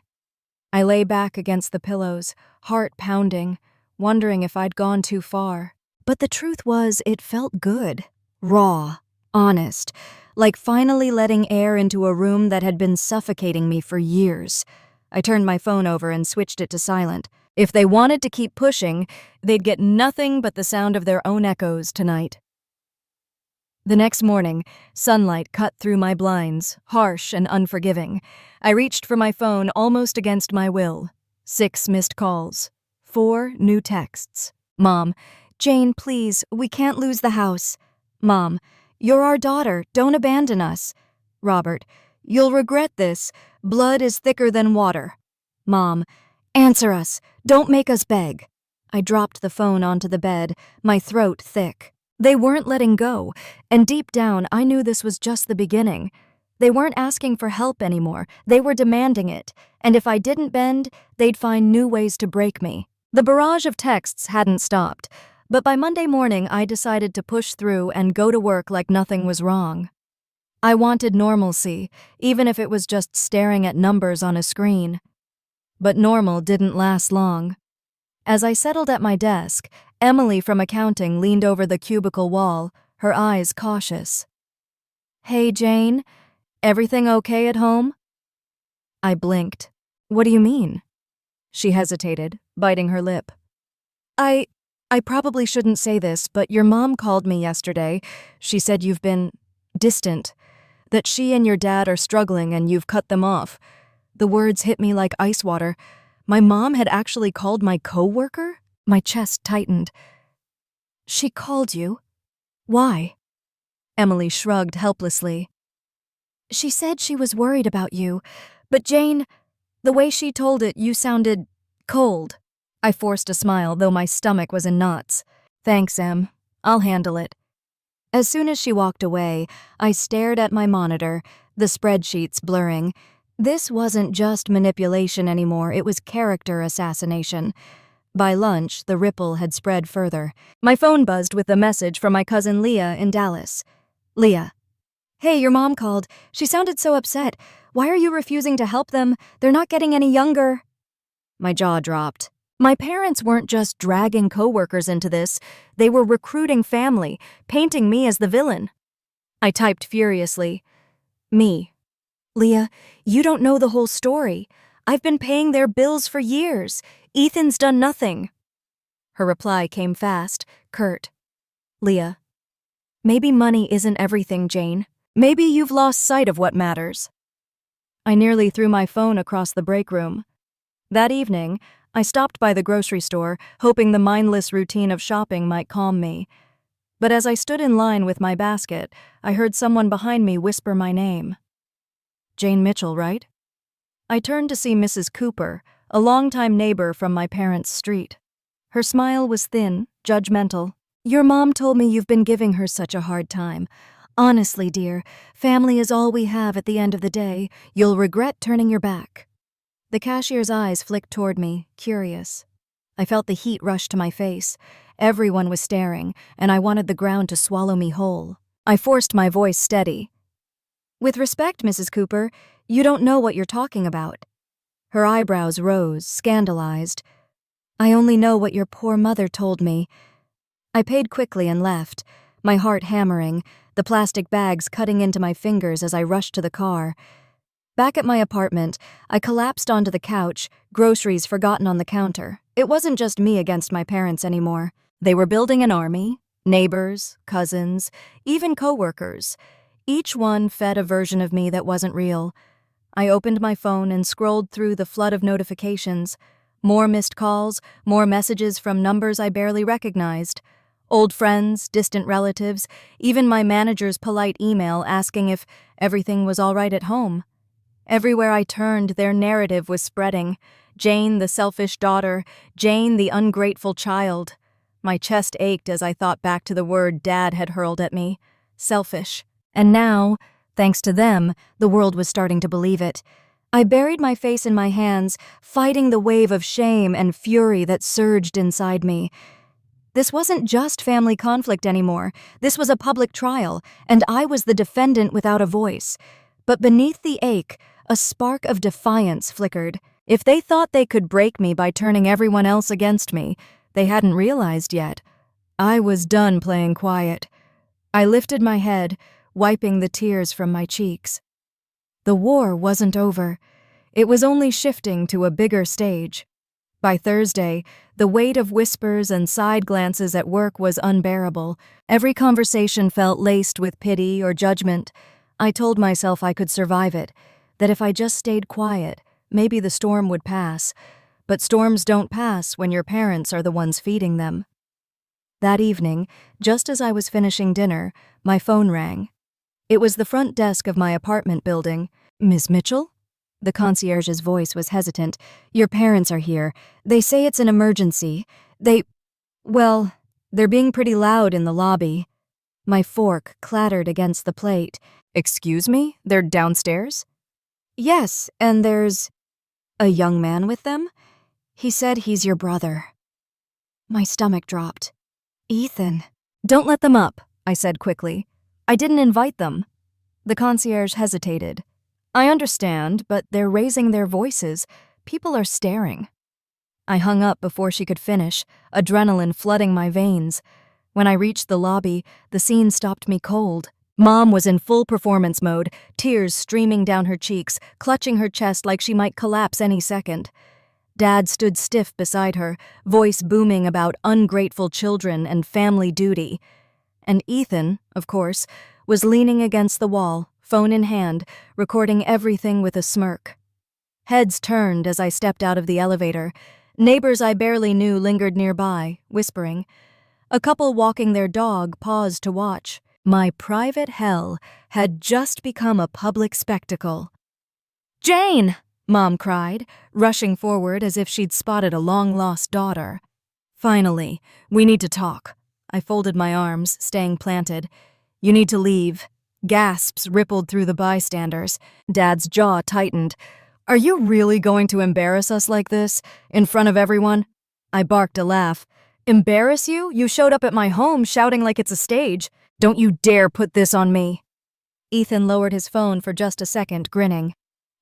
I lay back against the pillows, heart pounding, wondering if I'd gone too far. But the truth was, it felt good, raw, honest, like finally letting air into a room that had been suffocating me for years. I turned my phone over and switched it to silent. If they wanted to keep pushing, they'd get nothing but the sound of their own echoes tonight. The next morning, sunlight cut through my blinds, harsh and unforgiving. I reached for my phone almost against my will. 6 missed calls. 4 new texts. Mom, Jane, please, we can't lose the house. Mom, you're our daughter, don't abandon us. Robert, you'll regret this. Blood is thicker than water. Mom, answer us, don't make us beg. I dropped the phone onto the bed, my throat thick. They weren't letting go, and deep down I knew this was just the beginning. They weren't asking for help anymore, they were demanding it, and if I didn't bend, they'd find new ways to break me. The barrage of texts hadn't stopped, but by Monday morning I decided to push through and go to work like nothing was wrong. I wanted normalcy, even if it was just staring at numbers on a screen. But normal didn't last long. As I settled at my desk, Emily from accounting leaned over the cubicle wall, her eyes cautious. Hey, Jane, everything okay at home? I blinked. What do you mean? She hesitated, biting her lip. I probably shouldn't say this, but your mom called me yesterday. She said you've been distant, that she and your dad are struggling and you've cut them off. The words hit me like ice water. My mom had actually called my co-worker? My chest tightened. She called you? Why? Emily shrugged helplessly. She said she was worried about you, but Jane, the way she told it, you sounded cold. I forced a smile, though my stomach was in knots. Thanks, Em. I'll handle it. As soon as she walked away, I stared at my monitor, the spreadsheets blurring. This wasn't just manipulation anymore, it was character assassination. By lunch, the ripple had spread further. My phone buzzed with a message from my cousin Leah in Dallas. Leah. Hey, your mom called. She sounded so upset. Why are you refusing to help them? They're not getting any younger. My jaw dropped. My parents weren't just dragging coworkers into this. They were recruiting family, painting me as the villain. I typed furiously. Me. Leah, you don't know the whole story. I've been paying their bills for years. Ethan's done nothing. Her reply came fast, curt. Leah, maybe money isn't everything, Jane. Maybe you've lost sight of what matters. I nearly threw my phone across the break room. That evening, I stopped by the grocery store, hoping the mindless routine of shopping might calm me. But as I stood in line with my basket, I heard someone behind me whisper my name. Jane Mitchell, right? I turned to see Mrs. Cooper, a longtime neighbor from my parents' street. Her smile was thin, judgmental. Your mom told me you've been giving her such a hard time. Honestly, dear, family is all we have at the end of the day. You'll regret turning your back. The cashier's eyes flicked toward me, curious. I felt the heat rush to my face. Everyone was staring, and I wanted the ground to swallow me whole. I forced my voice steady. With respect, Mrs. Cooper, you don't know what you're talking about. Her eyebrows rose, scandalized. I only know what your poor mother told me. I paid quickly and left, my heart hammering, the plastic bags cutting into my fingers as I rushed to the car. Back at my apartment, I collapsed onto the couch, groceries forgotten on the counter. It wasn't just me against my parents anymore. They were building an army, Neighbors, cousins, even coworkers. Each one fed a version of me that wasn't real. I opened my phone and scrolled through the flood of notifications. More missed calls, more messages from numbers I barely recognized. Old friends, distant relatives, even my manager's polite email asking if everything was all right at home. Everywhere I turned, their narrative was spreading. Jane, the selfish daughter. Jane, the ungrateful child. My chest ached as I thought back to the word Dad had hurled at me. Selfish. And now, thanks to them, the world was starting to believe it. I buried my face in my hands, fighting the wave of shame and fury that surged inside me. This wasn't just family conflict anymore. This was a public trial, and I was the defendant without a voice. But beneath the ache, a spark of defiance flickered. If they thought they could break me by turning everyone else against me, they hadn't realized yet. I was done playing quiet. I lifted my head, wiping the tears from my cheeks. The war wasn't over. It was only shifting to a bigger stage. By Thursday, the weight of whispers and side glances at work was unbearable. Every conversation felt laced with pity or judgment. I told myself I could survive it, that if I just stayed quiet, maybe the storm would pass. But storms don't pass when your parents are the ones feeding them. That evening, just as I was finishing dinner, my phone rang. It was the front desk of my apartment building. "Miss Mitchell?" The concierge's voice was hesitant. "Your parents are here. They say it's an emergency. Well, they're being pretty loud in the lobby." My fork clattered against the plate. "Excuse me? They're downstairs?" "Yes, and there's a young man with them. He said he's your brother." My stomach dropped. "Ethan." "Don't let them up," I said quickly. "I didn't invite them." The concierge hesitated. "I understand, but they're raising their voices. People are staring." I hung up before she could finish, adrenaline flooding my veins. When I reached the lobby, the scene stopped me cold. Mom was in full performance mode, tears streaming down her cheeks, clutching her chest like she might collapse any second. Dad stood stiff beside her, voice booming about ungrateful children and family duty. And Ethan, of course, was leaning against the wall, phone in hand, recording everything with a smirk. Heads turned as I stepped out of the elevator. Neighbors I barely knew lingered nearby, whispering. A couple walking their dog paused to watch. My private hell had just become a public spectacle. "Jane!" Mom cried, rushing forward as if she'd spotted a long-lost daughter. "Finally, we need to talk." I folded my arms, staying planted. "You need to leave." Gasps rippled through the bystanders. Dad's jaw tightened. "Are you really going to embarrass us like this, in front of everyone?" I barked a laugh. "Embarrass you? You showed up at my home shouting like it's a stage. Don't you dare put this on me." Ethan lowered his phone for just a second, grinning.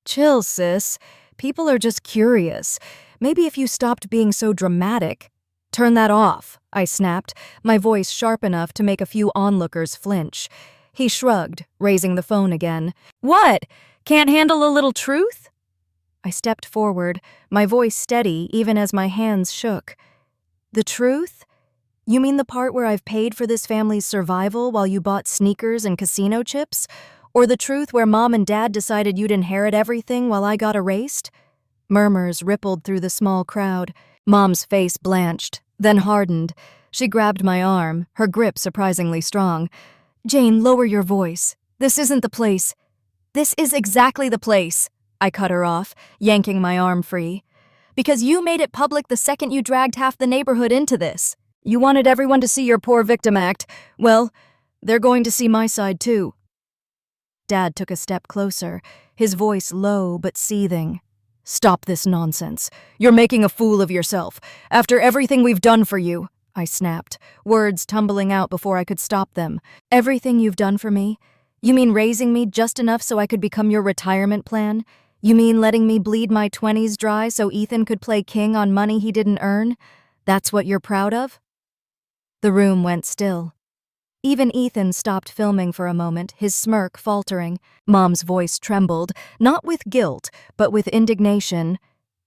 "Chill, sis. People are just curious. Maybe if you stopped being so dramatic." "Turn that off," I snapped, my voice sharp enough to make a few onlookers flinch. He shrugged, raising the phone again. "What? Can't handle a little truth?" I stepped forward, my voice steady even as my hands shook. "The truth? You mean the part where I've paid for this family's survival while you bought sneakers and casino chips? Or the truth where Mom and Dad decided you'd inherit everything while I got erased?" Murmurs rippled through the small crowd. Mom's face blanched, then hardened. She grabbed my arm, her grip surprisingly strong. "Jane, lower your voice. This isn't the place." "This is exactly the place," I cut her off, yanking my arm free. "Because you made it public the second you dragged half the neighborhood into this. You wanted everyone to see your poor victim act. Well, they're going to see my side too." Dad took a step closer, his voice low but seething. "Stop this nonsense. You're making a fool of yourself. After everything we've done for you," I snapped, words tumbling out before I could stop them. "Everything you've done for me? You mean raising me just enough so I could become your retirement plan? You mean letting me bleed my 20s dry so Ethan could play king on money he didn't earn? That's what you're proud of?" The room went still. Even Ethan stopped filming for a moment, his smirk faltering. Mom's voice trembled, not with guilt, but with indignation.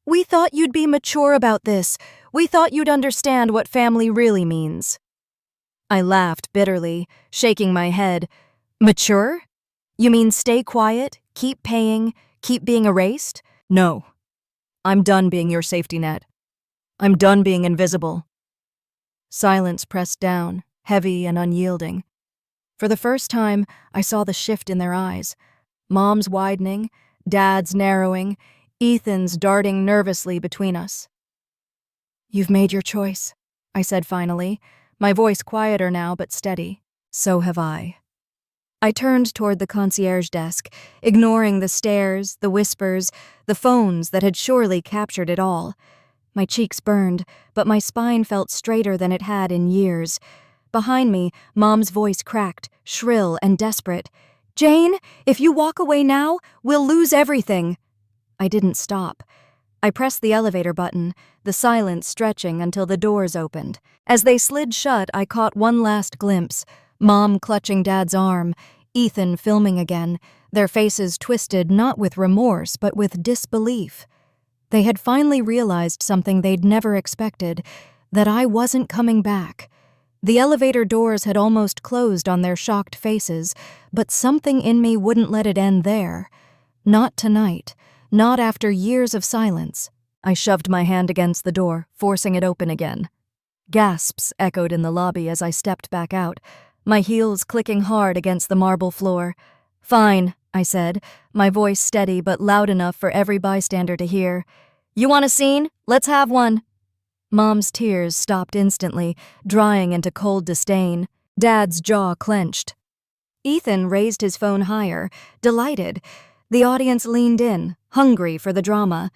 "We thought you'd be mature about this. We thought you'd understand what family really means." I laughed bitterly, shaking my head. Mature? You mean stay quiet, keep paying, keep being erased? No. I'm done being your safety net. I'm done being invisible. Silence pressed down, heavy and unyielding. For the first time, I saw the shift in their eyes. Mom's widening, Dad's narrowing, Ethan's darting nervously between us. You've made your choice, I said finally, my voice quieter now but steady. So have I. I turned toward the concierge desk, ignoring the stares, the whispers, the phones that had surely captured it all. My cheeks burned, but my spine felt straighter than it had in years. Behind me, Mom's voice cracked, shrill and desperate. Jane, if you walk away now, we'll lose everything. I didn't stop. I pressed the elevator button, the silence stretching until the doors opened. As they slid shut, I caught one last glimpse. Mom clutching Dad's arm, Ethan filming again, their faces twisted not with remorse but with disbelief. They had finally realized something they'd never expected, that I wasn't coming back. The elevator doors had almost closed on their shocked faces, but something in me wouldn't let it end there. Not tonight, not after years of silence. I shoved my hand against the door, forcing it open again. Gasps echoed in the lobby as I stepped back out, my heels clicking hard against the marble floor. Fine, I said, my voice steady but loud enough for every bystander to hear. You want a scene? Let's have one. Mom's tears stopped instantly, drying into cold disdain. Dad's jaw clenched. Ethan raised his phone higher, delighted. The audience leaned in, hungry for the drama.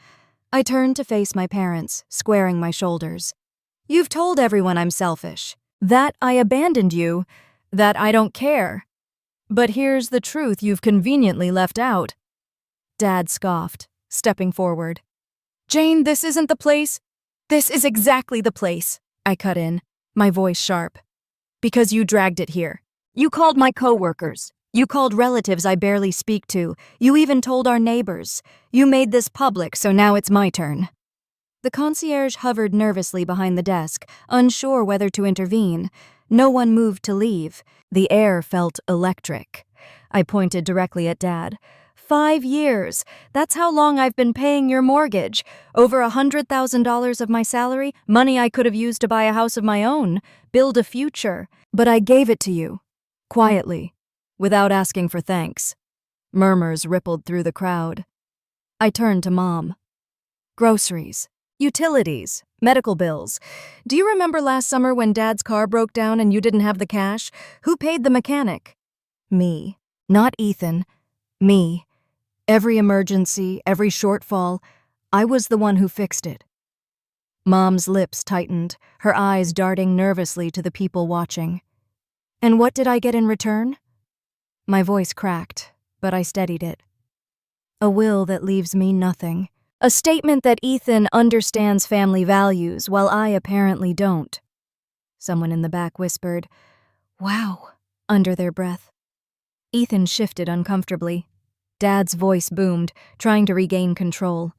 I turned to face my parents, squaring my shoulders. You've told everyone I'm selfish, that I abandoned you, that I don't care. But here's the truth you've conveniently left out. Dad scoffed, stepping forward. Jane, this isn't the place. This is exactly the place, I cut in, my voice sharp. Because you dragged it here. You called my coworkers. You called relatives I barely speak to. You even told our neighbors. You made this public, so now it's my turn. The concierge hovered nervously behind the desk, unsure whether to intervene. No one moved to leave. The air felt electric. I pointed directly at Dad. 5 years. That's how long I've been paying your mortgage. Over $100,000 of my salary, money I could have used to buy a house of my own, build a future. But I gave it to you. Quietly. Without asking for thanks. Murmurs rippled through the crowd. I turned to Mom. Groceries. Utilities. Medical bills. Do you remember last summer when Dad's car broke down and you didn't have the cash? Who paid the mechanic? Me. Not Ethan. Me. Every emergency, every shortfall, I was the one who fixed it. Mom's lips tightened, her eyes darting nervously to the people watching. And what did I get in return? My voice cracked, but I steadied it. A will that leaves me nothing. A statement that Ethan understands family values while I apparently don't. Someone in the back whispered, "Wow," under their breath. Ethan shifted uncomfortably. Dad's voice boomed, trying to regain control.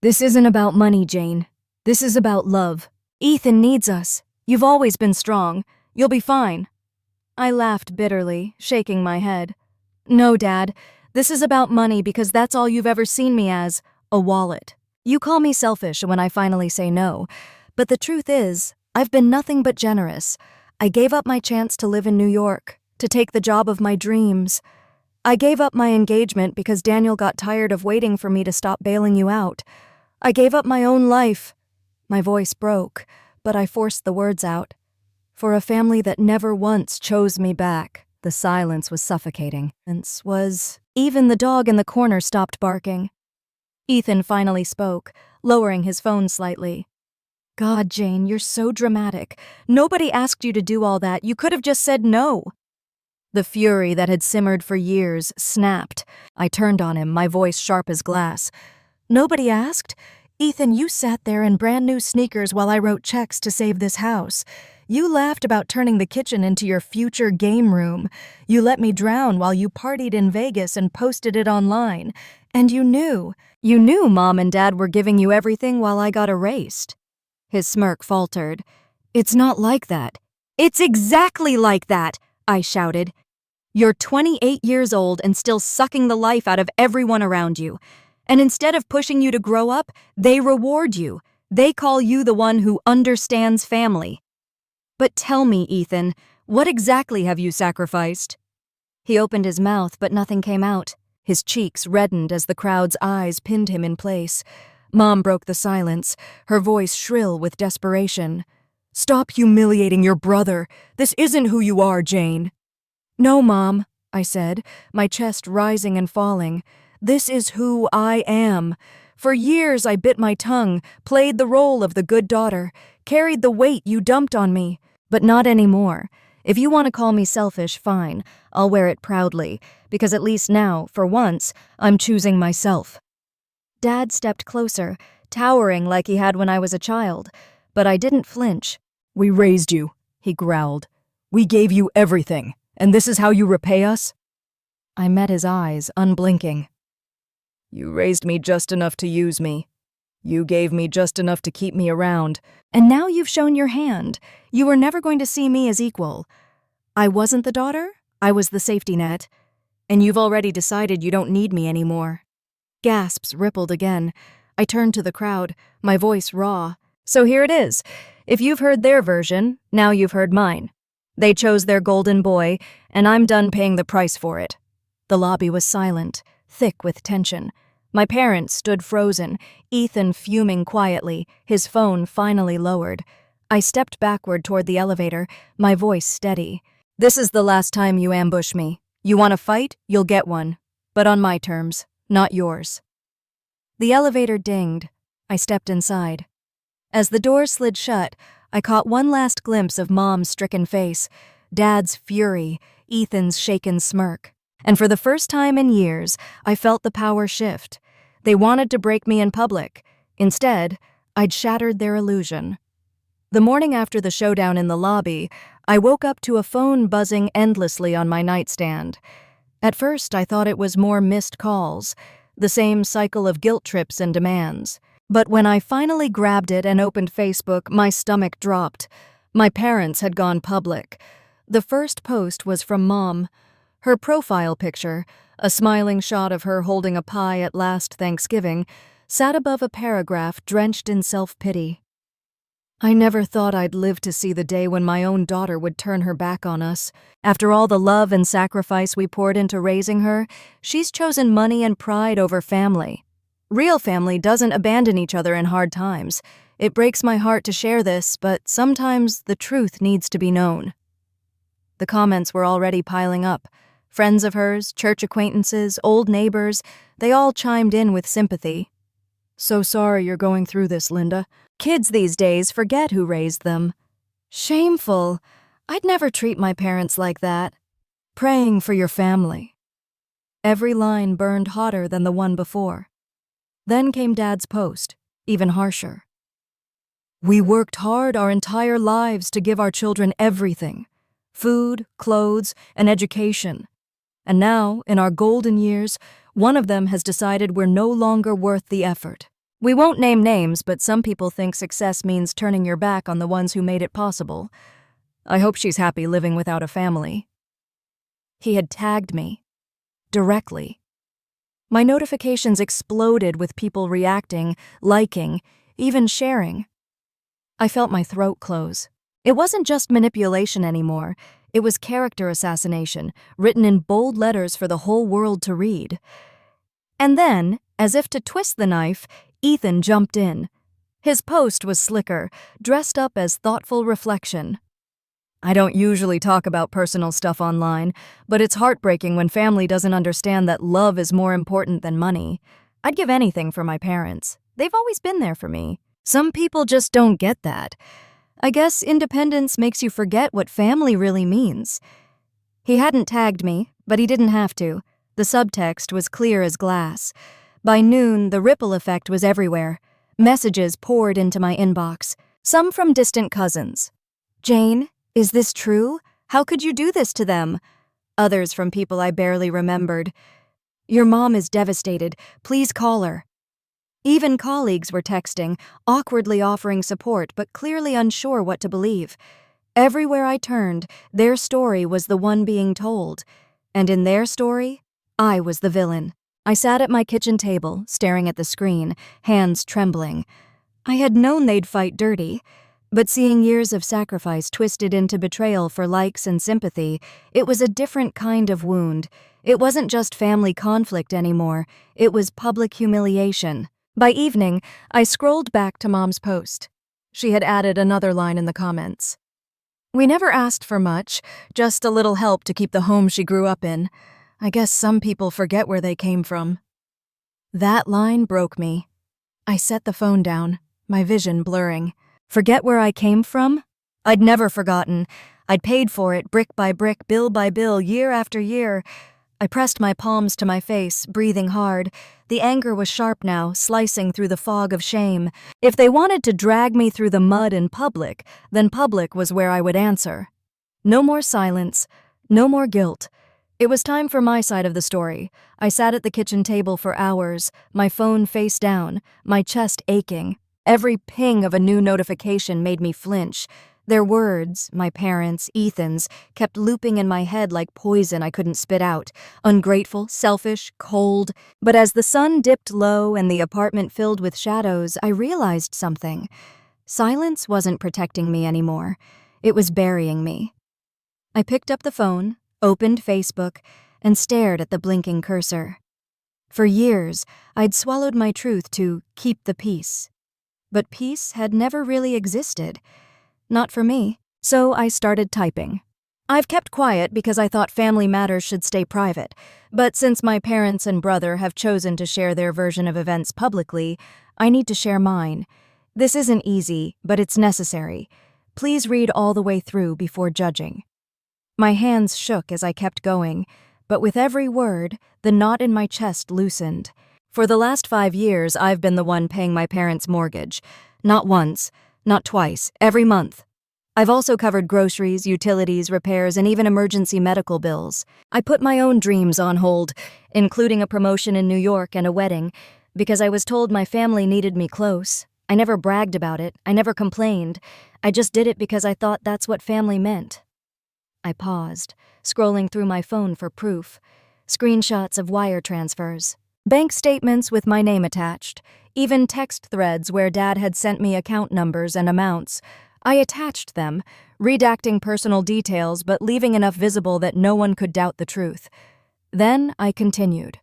This isn't about money, Jane. This is about love. Ethan needs us. You've always been strong. You'll be fine. I laughed bitterly, shaking my head. No, Dad. This is about money because that's all you've ever seen me as, a wallet. You call me selfish when I finally say no. But the truth is, I've been nothing but generous. I gave up my chance to live in New York, to take the job of my dreams. I gave up my engagement because Daniel got tired of waiting for me to stop bailing you out. I gave up my own life. My voice broke, but I forced the words out. For a family that never once chose me back. The silence was suffocating. Even the dog in the corner stopped barking. Ethan finally spoke, lowering his phone slightly. God, Jane, you're so dramatic. Nobody asked you to do all that. You could have just said no. The fury that had simmered for years snapped. I turned on him, my voice sharp as glass. Nobody asked? Ethan, you sat there in brand new sneakers while I wrote checks to save this house. You laughed about turning the kitchen into your future game room. You let me drown while you partied in Vegas and posted it online. And you knew Mom and Dad were giving you everything while I got erased. His smirk faltered. It's not like that. It's exactly like that, I shouted. You're 28 years old and still sucking the life out of everyone around you. And instead of pushing you to grow up, they reward you. They call you the one who understands family. But tell me, Ethan, what exactly have you sacrificed? He opened his mouth, but nothing came out. His cheeks reddened as the crowd's eyes pinned him in place. Mom broke the silence, her voice shrill with desperation. Stop humiliating your brother. This isn't who you are, Jane. No, Mom, I said, my chest rising and falling. This is who I am. For years I bit my tongue, played the role of the good daughter, carried the weight you dumped on me. But not anymore. If you want to call me selfish, fine. I'll wear it proudly, because at least now, for once, I'm choosing myself. Dad stepped closer, towering like he had when I was a child, but I didn't flinch. We raised you, he growled. We gave you everything, and this is how you repay us? I met his eyes, unblinking. You raised me just enough to use me. You gave me just enough to keep me around, and now you've shown your hand. You were never going to see me as equal. I wasn't the daughter, I was the safety net, and you've already decided you don't need me anymore. Gasps rippled again. I turned to the crowd, my voice raw. So here it is. If you've heard their version, now you've heard mine. They chose their golden boy, and I'm done paying the price for it. The lobby was silent, thick with tension. My parents stood frozen, Ethan fuming quietly, his phone finally lowered. I stepped backward toward the elevator, my voice steady. This is the last time you ambush me. You want a fight? You'll get one. But on my terms, not yours. The elevator dinged. I stepped inside. As the door slid shut, I caught one last glimpse of Mom's stricken face, Dad's fury, Ethan's shaken smirk. And for the first time in years, I felt the power shift. They wanted to break me in public. Instead, I'd shattered their illusion. The morning after the showdown in the lobby, I woke up to a phone buzzing endlessly on my nightstand. At first, I thought it was more missed calls, the same cycle of guilt trips and demands. But when I finally grabbed it and opened Facebook, my stomach dropped. My parents had gone public. The first post was from Mom. Her profile picture, a smiling shot of her holding a pie at last Thanksgiving, sat above a paragraph drenched in self-pity. I never thought I'd live to see the day when my own daughter would turn her back on us. After all the love and sacrifice we poured into raising her, she's chosen money and pride over family. Real family doesn't abandon each other in hard times. It breaks my heart to share this, but sometimes the truth needs to be known. The comments were already piling up. Friends of hers, church acquaintances, old neighbors, they all chimed in with sympathy. So sorry you're going through this, Linda. Kids these days forget who raised them. Shameful. I'd never treat my parents like that. Praying for your family. Every line burned hotter than the one before. Then came Dad's post, even harsher. We worked hard our entire lives to give our children everything. Food, clothes, and education. And now, in our golden years, one of them has decided we're no longer worth the effort. We won't name names, but some people think success means turning your back on the ones who made it possible. I hope she's happy living without a family. He had tagged me. Directly. My notifications exploded with people reacting, liking, even sharing. I felt my throat close. It wasn't just manipulation anymore. It was character assassination, written in bold letters for the whole world to read. And then, as if to twist the knife, Ethan jumped in. His post was slicker, dressed up as thoughtful reflection. I don't usually talk about personal stuff online, but it's heartbreaking when family doesn't understand that love is more important than money. I'd give anything for my parents. They've always been there for me. Some people just don't get that. I guess independence makes you forget what family really means. He hadn't tagged me, but he didn't have to. The subtext was clear as glass. By noon, the ripple effect was everywhere. Messages poured into my inbox, some from distant cousins. Jane, is this true? How could you do this to them? Others from people I barely remembered. Your mom is devastated. Please call her. Even colleagues were texting, awkwardly offering support but clearly unsure what to believe. Everywhere I turned, their story was the one being told. And in their story, I was the villain. I sat at my kitchen table, staring at the screen, hands trembling. I had known they'd fight dirty, but seeing years of sacrifice twisted into betrayal for likes and sympathy, it was a different kind of wound. It wasn't just family conflict anymore, it was public humiliation. By evening, I scrolled back to Mom's post. She had added another line in the comments. "We never asked for much, just a little help to keep the home she grew up in. I guess some people forget where they came from." That line broke me. I set the phone down, my vision blurring. Forget where I came from? I'd never forgotten. I'd paid for it brick by brick, bill by bill, year after year. I pressed my palms to my face, breathing hard. The anger was sharp now, slicing through the fog of shame. If they wanted to drag me through the mud in public, then public was where I would answer. No more silence, no more guilt. It was time for my side of the story. I sat at the kitchen table for hours, my phone face down, my chest aching. Every ping of a new notification made me flinch. Their words, my parents', Ethan's, kept looping in my head like poison I couldn't spit out. Ungrateful, selfish, cold. But as the sun dipped low and the apartment filled with shadows, I realized something. Silence wasn't protecting me anymore. It was burying me. I picked up the phone, opened Facebook, and stared at the blinking cursor. For years, I'd swallowed my truth to keep the peace. But peace had never really existed. Not for me. So I started typing. I've kept quiet because I thought family matters should stay private, but since my parents and brother have chosen to share their version of events publicly, I need to share mine. This isn't easy, but it's necessary. Please read all the way through before judging. My hands shook as I kept going, but with every word, the knot in my chest loosened. For the last 5 years, I've been the one paying my parents' mortgage. Not once, not twice, every month. I've also covered groceries, utilities, repairs, and even emergency medical bills. I put my own dreams on hold, including a promotion in New York and a wedding, because I was told my family needed me close. I never bragged about it, I never complained. I just did it because I thought that's what family meant. I paused, scrolling through my phone for proof. Screenshots of wire transfers. Bank statements with my name attached. Even text threads where Dad had sent me account numbers and amounts. I attached them, redacting personal details but leaving enough visible that no one could doubt the truth. Then I continued.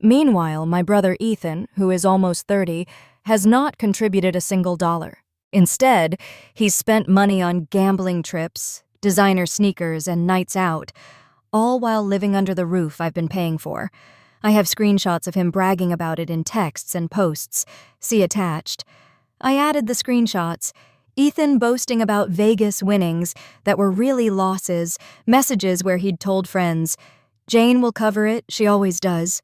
Meanwhile, my brother Ethan, who is almost 30, has not contributed a single dollar. Instead, he's spent money on gambling trips, designer sneakers, and nights out, all while living under the roof I've been paying for. I have screenshots of him bragging about it in texts and posts. See attached. I added the screenshots. Ethan boasting about Vegas winnings that were really losses, messages where he'd told friends, "Jane will cover it, she always does."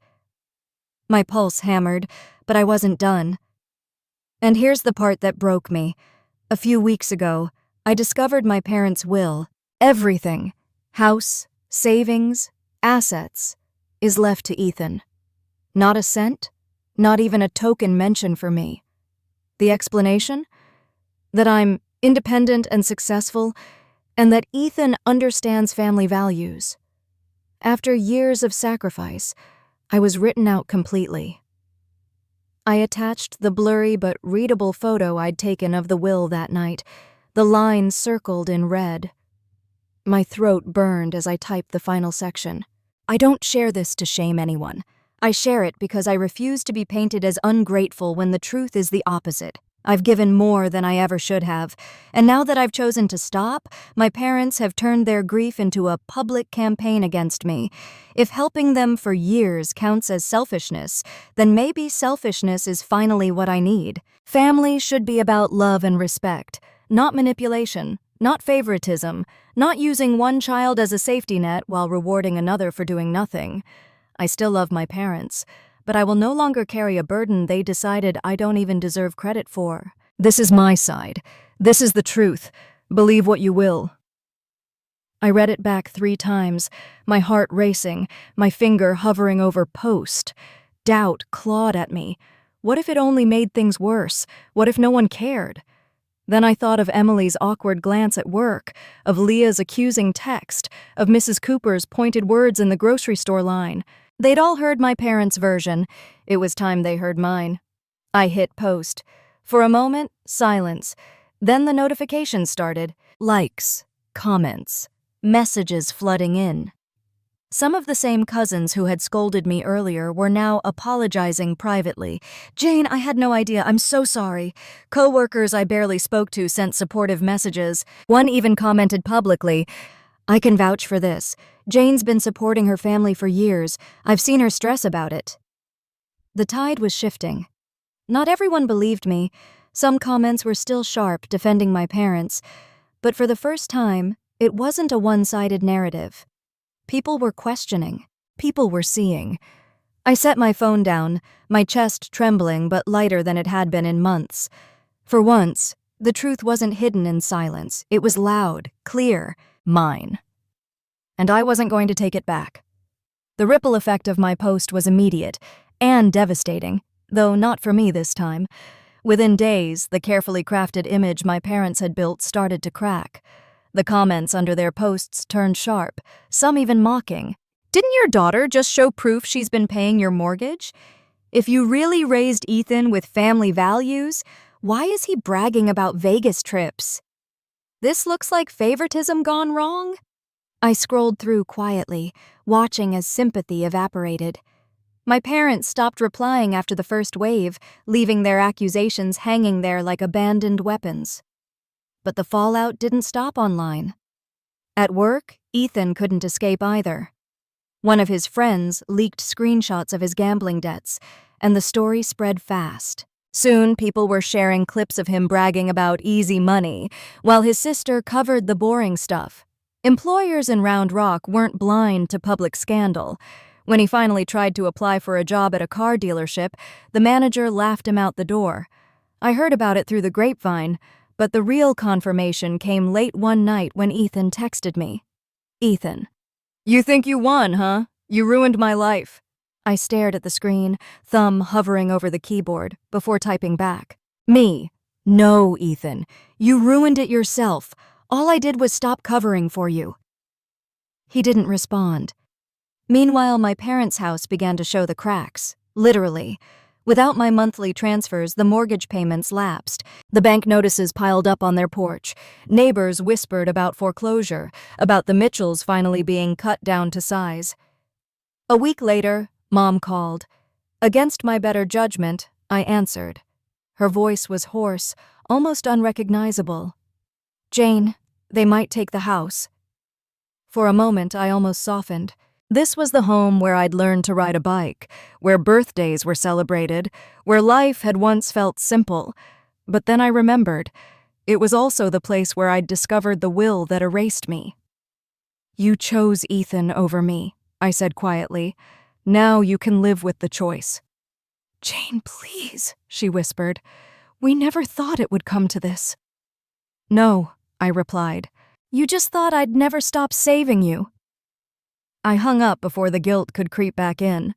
My pulse hammered, but I wasn't done. And here's the part that broke me. A few weeks ago, I discovered my parents' will. Everything, house, savings, assets, is left to Ethan. Not a cent, not even a token mention for me. The explanation? That I'm independent and successful, and that Ethan understands family values. After years of sacrifice, I was written out completely. I attached the blurry but readable photo I'd taken of the will that night, the lines circled in red. My throat burned as I typed the final section. I don't share this to shame anyone. I share it because I refuse to be painted as ungrateful when the truth is the opposite. I've given more than I ever should have, and now that I've chosen to stop, my parents have turned their grief into a public campaign against me. If helping them for years counts as selfishness, then maybe selfishness is finally what I need. Family should be about love and respect, not manipulation, not favoritism, not using one child as a safety net while rewarding another for doing nothing. I still love my parents, but I will no longer carry a burden they decided I don't even deserve credit for. This is my side. This is the truth. Believe what you will. I read it back 3 times, my heart racing, my finger hovering over post. Doubt clawed at me. What if it only made things worse? What if no one cared? Then I thought of Emily's awkward glance at work, of Leah's accusing text, of Mrs. Cooper's pointed words in the grocery store line. They'd all heard my parents' version. It was time they heard mine. I hit post. For a moment, silence. Then the notifications started. Likes, comments, messages flooding in. Some of the same cousins who had scolded me earlier were now apologizing privately. "Jane, I had no idea. I'm so sorry." Co-workers I barely spoke to sent supportive messages. One even commented publicly, "I can vouch for this. Jane's been supporting her family for years. I've seen her stress about it." The tide was shifting. Not everyone believed me. Some comments were still sharp, defending my parents. But for the first time, it wasn't a one-sided narrative. People were questioning. People were seeing. I set my phone down, my chest trembling but lighter than it had been in months. For once, the truth wasn't hidden in silence. It was loud, clear, mine. And I wasn't going to take it back. The ripple effect of my post was immediate and devastating, though not for me this time. Within days, the carefully crafted image my parents had built started to crack. The comments under their posts turned sharp, some even mocking. "Didn't your daughter just show proof she's been paying your mortgage? If you really raised Ethan with family values, why is he bragging about Vegas trips? This looks like favoritism gone wrong?" I scrolled through quietly, watching as sympathy evaporated. My parents stopped replying after the first wave, leaving their accusations hanging there like abandoned weapons. But the fallout didn't stop online. At work, Ethan couldn't escape either. One of his friends leaked screenshots of his gambling debts, and the story spread fast. Soon, people were sharing clips of him bragging about easy money, while his sister covered the boring stuff. Employers in Round Rock weren't blind to public scandal. When he finally tried to apply for a job at a car dealership, the manager laughed him out the door. I heard about it through the grapevine, but the real confirmation came late one night when Ethan texted me. "Ethan, you think you won, huh? You ruined my life." I stared at the screen, thumb hovering over the keyboard, before typing back. "Me. No, Ethan. You ruined it yourself. All I did was stop covering for you." He didn't respond. Meanwhile, my parents' house began to show the cracks, literally. Without my monthly transfers, the mortgage payments lapsed. The bank notices piled up on their porch. Neighbors whispered about foreclosure, about the Mitchells finally being cut down to size. A week later, Mom called. Against my better judgment, I answered. Her voice was hoarse, almost unrecognizable. "Jane, they might take the house." For a moment, I almost softened. This was the home where I'd learned to ride a bike, where birthdays were celebrated, where life had once felt simple. But then I remembered. It was also the place where I'd discovered the will that erased me. "You chose Ethan over me," I said quietly. "Now you can live with the choice." "Jane, please," she whispered. "We never thought it would come to this." "No," I replied. "You just thought I'd never stop saving you." I hung up before the guilt could creep back in.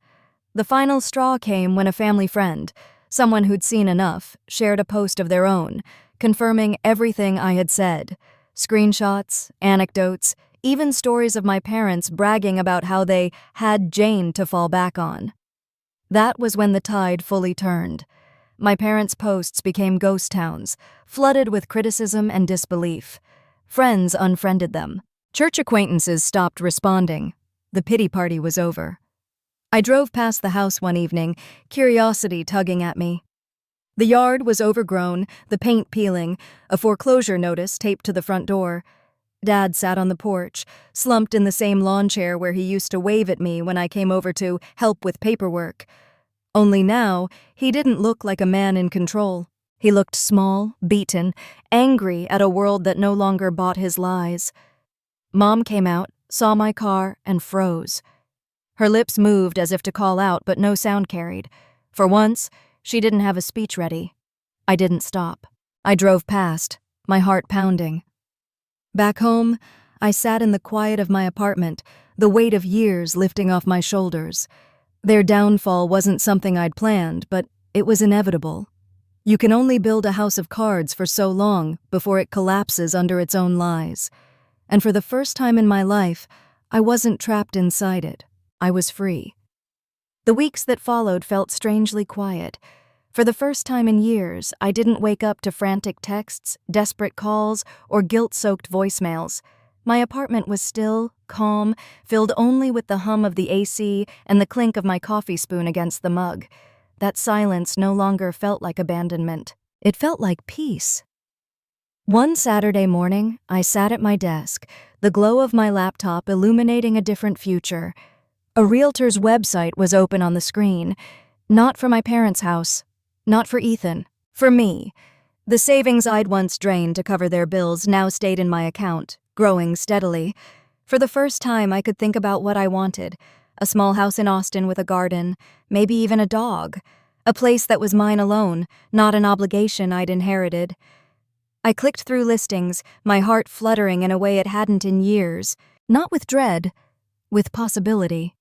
The final straw came when a family friend, someone who'd seen enough, shared a post of their own, confirming everything I had said. Screenshots, anecdotes, even stories of my parents bragging about how they had Jane to fall back on. That was when the tide fully turned. My parents' posts became ghost towns, flooded with criticism and disbelief. Friends unfriended them. Church acquaintances stopped responding. The pity party was over. I drove past the house one evening, curiosity tugging at me. The yard was overgrown, the paint peeling, a foreclosure notice taped to the front door. Dad sat on the porch, slumped in the same lawn chair where he used to wave at me when I came over to help with paperwork. Only now, he didn't look like a man in control. He looked small, beaten, angry at a world that no longer bought his lies. Mom came out, saw my car, and froze. Her lips moved as if to call out, but no sound carried. For once, she didn't have a speech ready. I didn't stop. I drove past, my heart pounding. Back home, I sat in the quiet of my apartment, the weight of years lifting off my shoulders. Their downfall wasn't something I'd planned, but it was inevitable. You can only build a house of cards for so long before it collapses under its own lies. And for the first time in my life, I wasn't trapped inside it. I was free. The weeks that followed felt strangely quiet. For the first time in years, I didn't wake up to frantic texts, desperate calls, or guilt-soaked voicemails. My apartment was still, calm, filled only with the hum of the AC and the clink of my coffee spoon against the mug. That silence no longer felt like abandonment. It felt like peace. One Saturday morning, I sat at my desk, the glow of my laptop illuminating a different future. A realtor's website was open on the screen. Not for my parents' house. Not for Ethan. For me. The savings I'd once drained to cover their bills now stayed in my account, growing steadily. For the first time, I could think about what I wanted. A small house in Austin with a garden, maybe even a dog. A place that was mine alone, not an obligation I'd inherited. I clicked through listings, my heart fluttering in a way it hadn't in years. Not with dread, with possibility.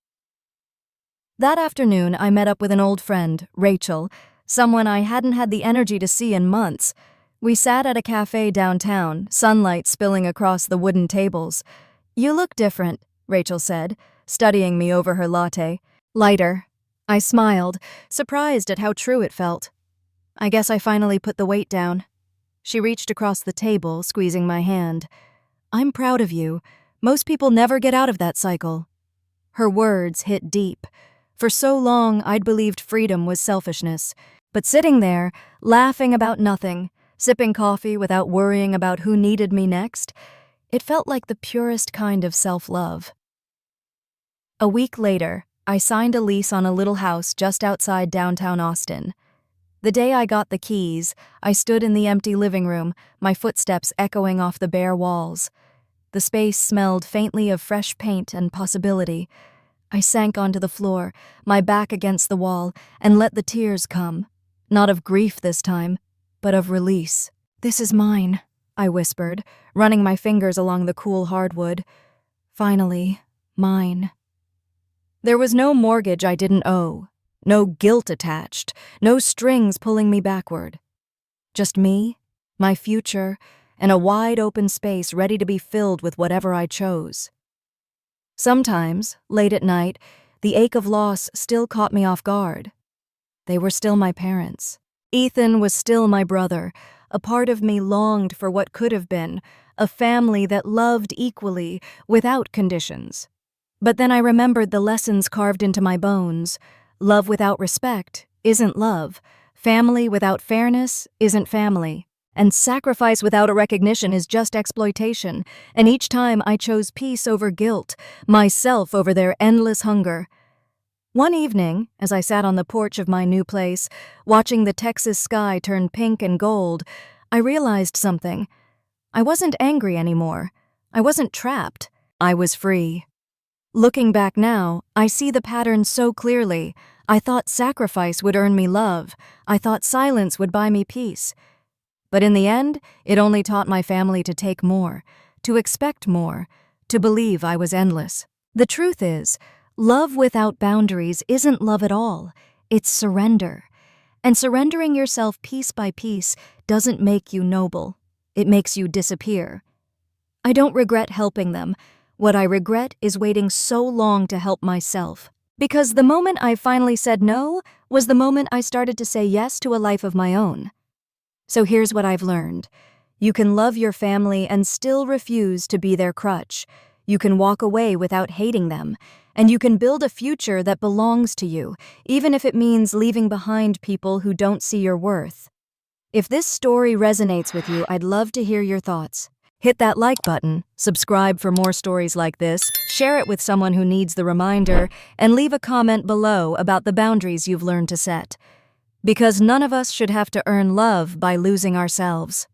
That afternoon, I met up with an old friend, Rachel, someone I hadn't had the energy to see in months. We sat at a cafe downtown, sunlight spilling across the wooden tables. "You look different," Rachel said, studying me over her latte. "Lighter." I smiled, surprised at how true it felt. "I guess I finally put the weight down." She reached across the table, squeezing my hand. "I'm proud of you. Most people never get out of that cycle." Her words hit deep. For so long, I'd believed freedom was selfishness. But sitting there, laughing about nothing, sipping coffee without worrying about who needed me next, it felt like the purest kind of self-love. A week later, I signed a lease on a little house just outside downtown Austin. The day I got the keys, I stood in the empty living room, my footsteps echoing off the bare walls. The space smelled faintly of fresh paint and possibility. I sank onto the floor, my back against the wall, and let the tears come. Not of grief this time, but of release. "This is mine," I whispered, running my fingers along the cool hardwood. Finally, mine. There was no mortgage I didn't owe, no guilt attached, no strings pulling me backward. Just me, my future, and a wide open space ready to be filled with whatever I chose. Sometimes, late at night, the ache of loss still caught me off guard. They were still my parents. Ethan was still my brother. A part of me longed for what could have been, a family that loved equally, without conditions. But then I remembered the lessons carved into my bones. Love without respect isn't love. Family without fairness isn't family. And sacrifice without a recognition is just exploitation. And each time I chose peace over guilt, myself over their endless hunger. One evening, as I sat on the porch of my new place, watching the Texas sky turn pink and gold, I realized something. I wasn't angry anymore. I wasn't trapped. I was free. Looking back now, I see the pattern so clearly. I thought sacrifice would earn me love. I thought silence would buy me peace. But in the end, it only taught my family to take more, to expect more, to believe I was endless. The truth is, love without boundaries isn't love at all. It's surrender. And surrendering yourself piece by piece doesn't make you noble. It makes you disappear. I don't regret helping them. What I regret is waiting so long to help myself. Because the moment I finally said no was the moment I started to say yes to a life of my own. So here's what I've learned. You can love your family and still refuse to be their crutch. You can walk away without hating them. And you can build a future that belongs to you, even if it means leaving behind people who don't see your worth. If this story resonates with you, I'd love to hear your thoughts. Hit that like button, subscribe for more stories like this, share it with someone who needs the reminder, and leave a comment below about the boundaries you've learned to set. Because none of us should have to earn love by losing ourselves.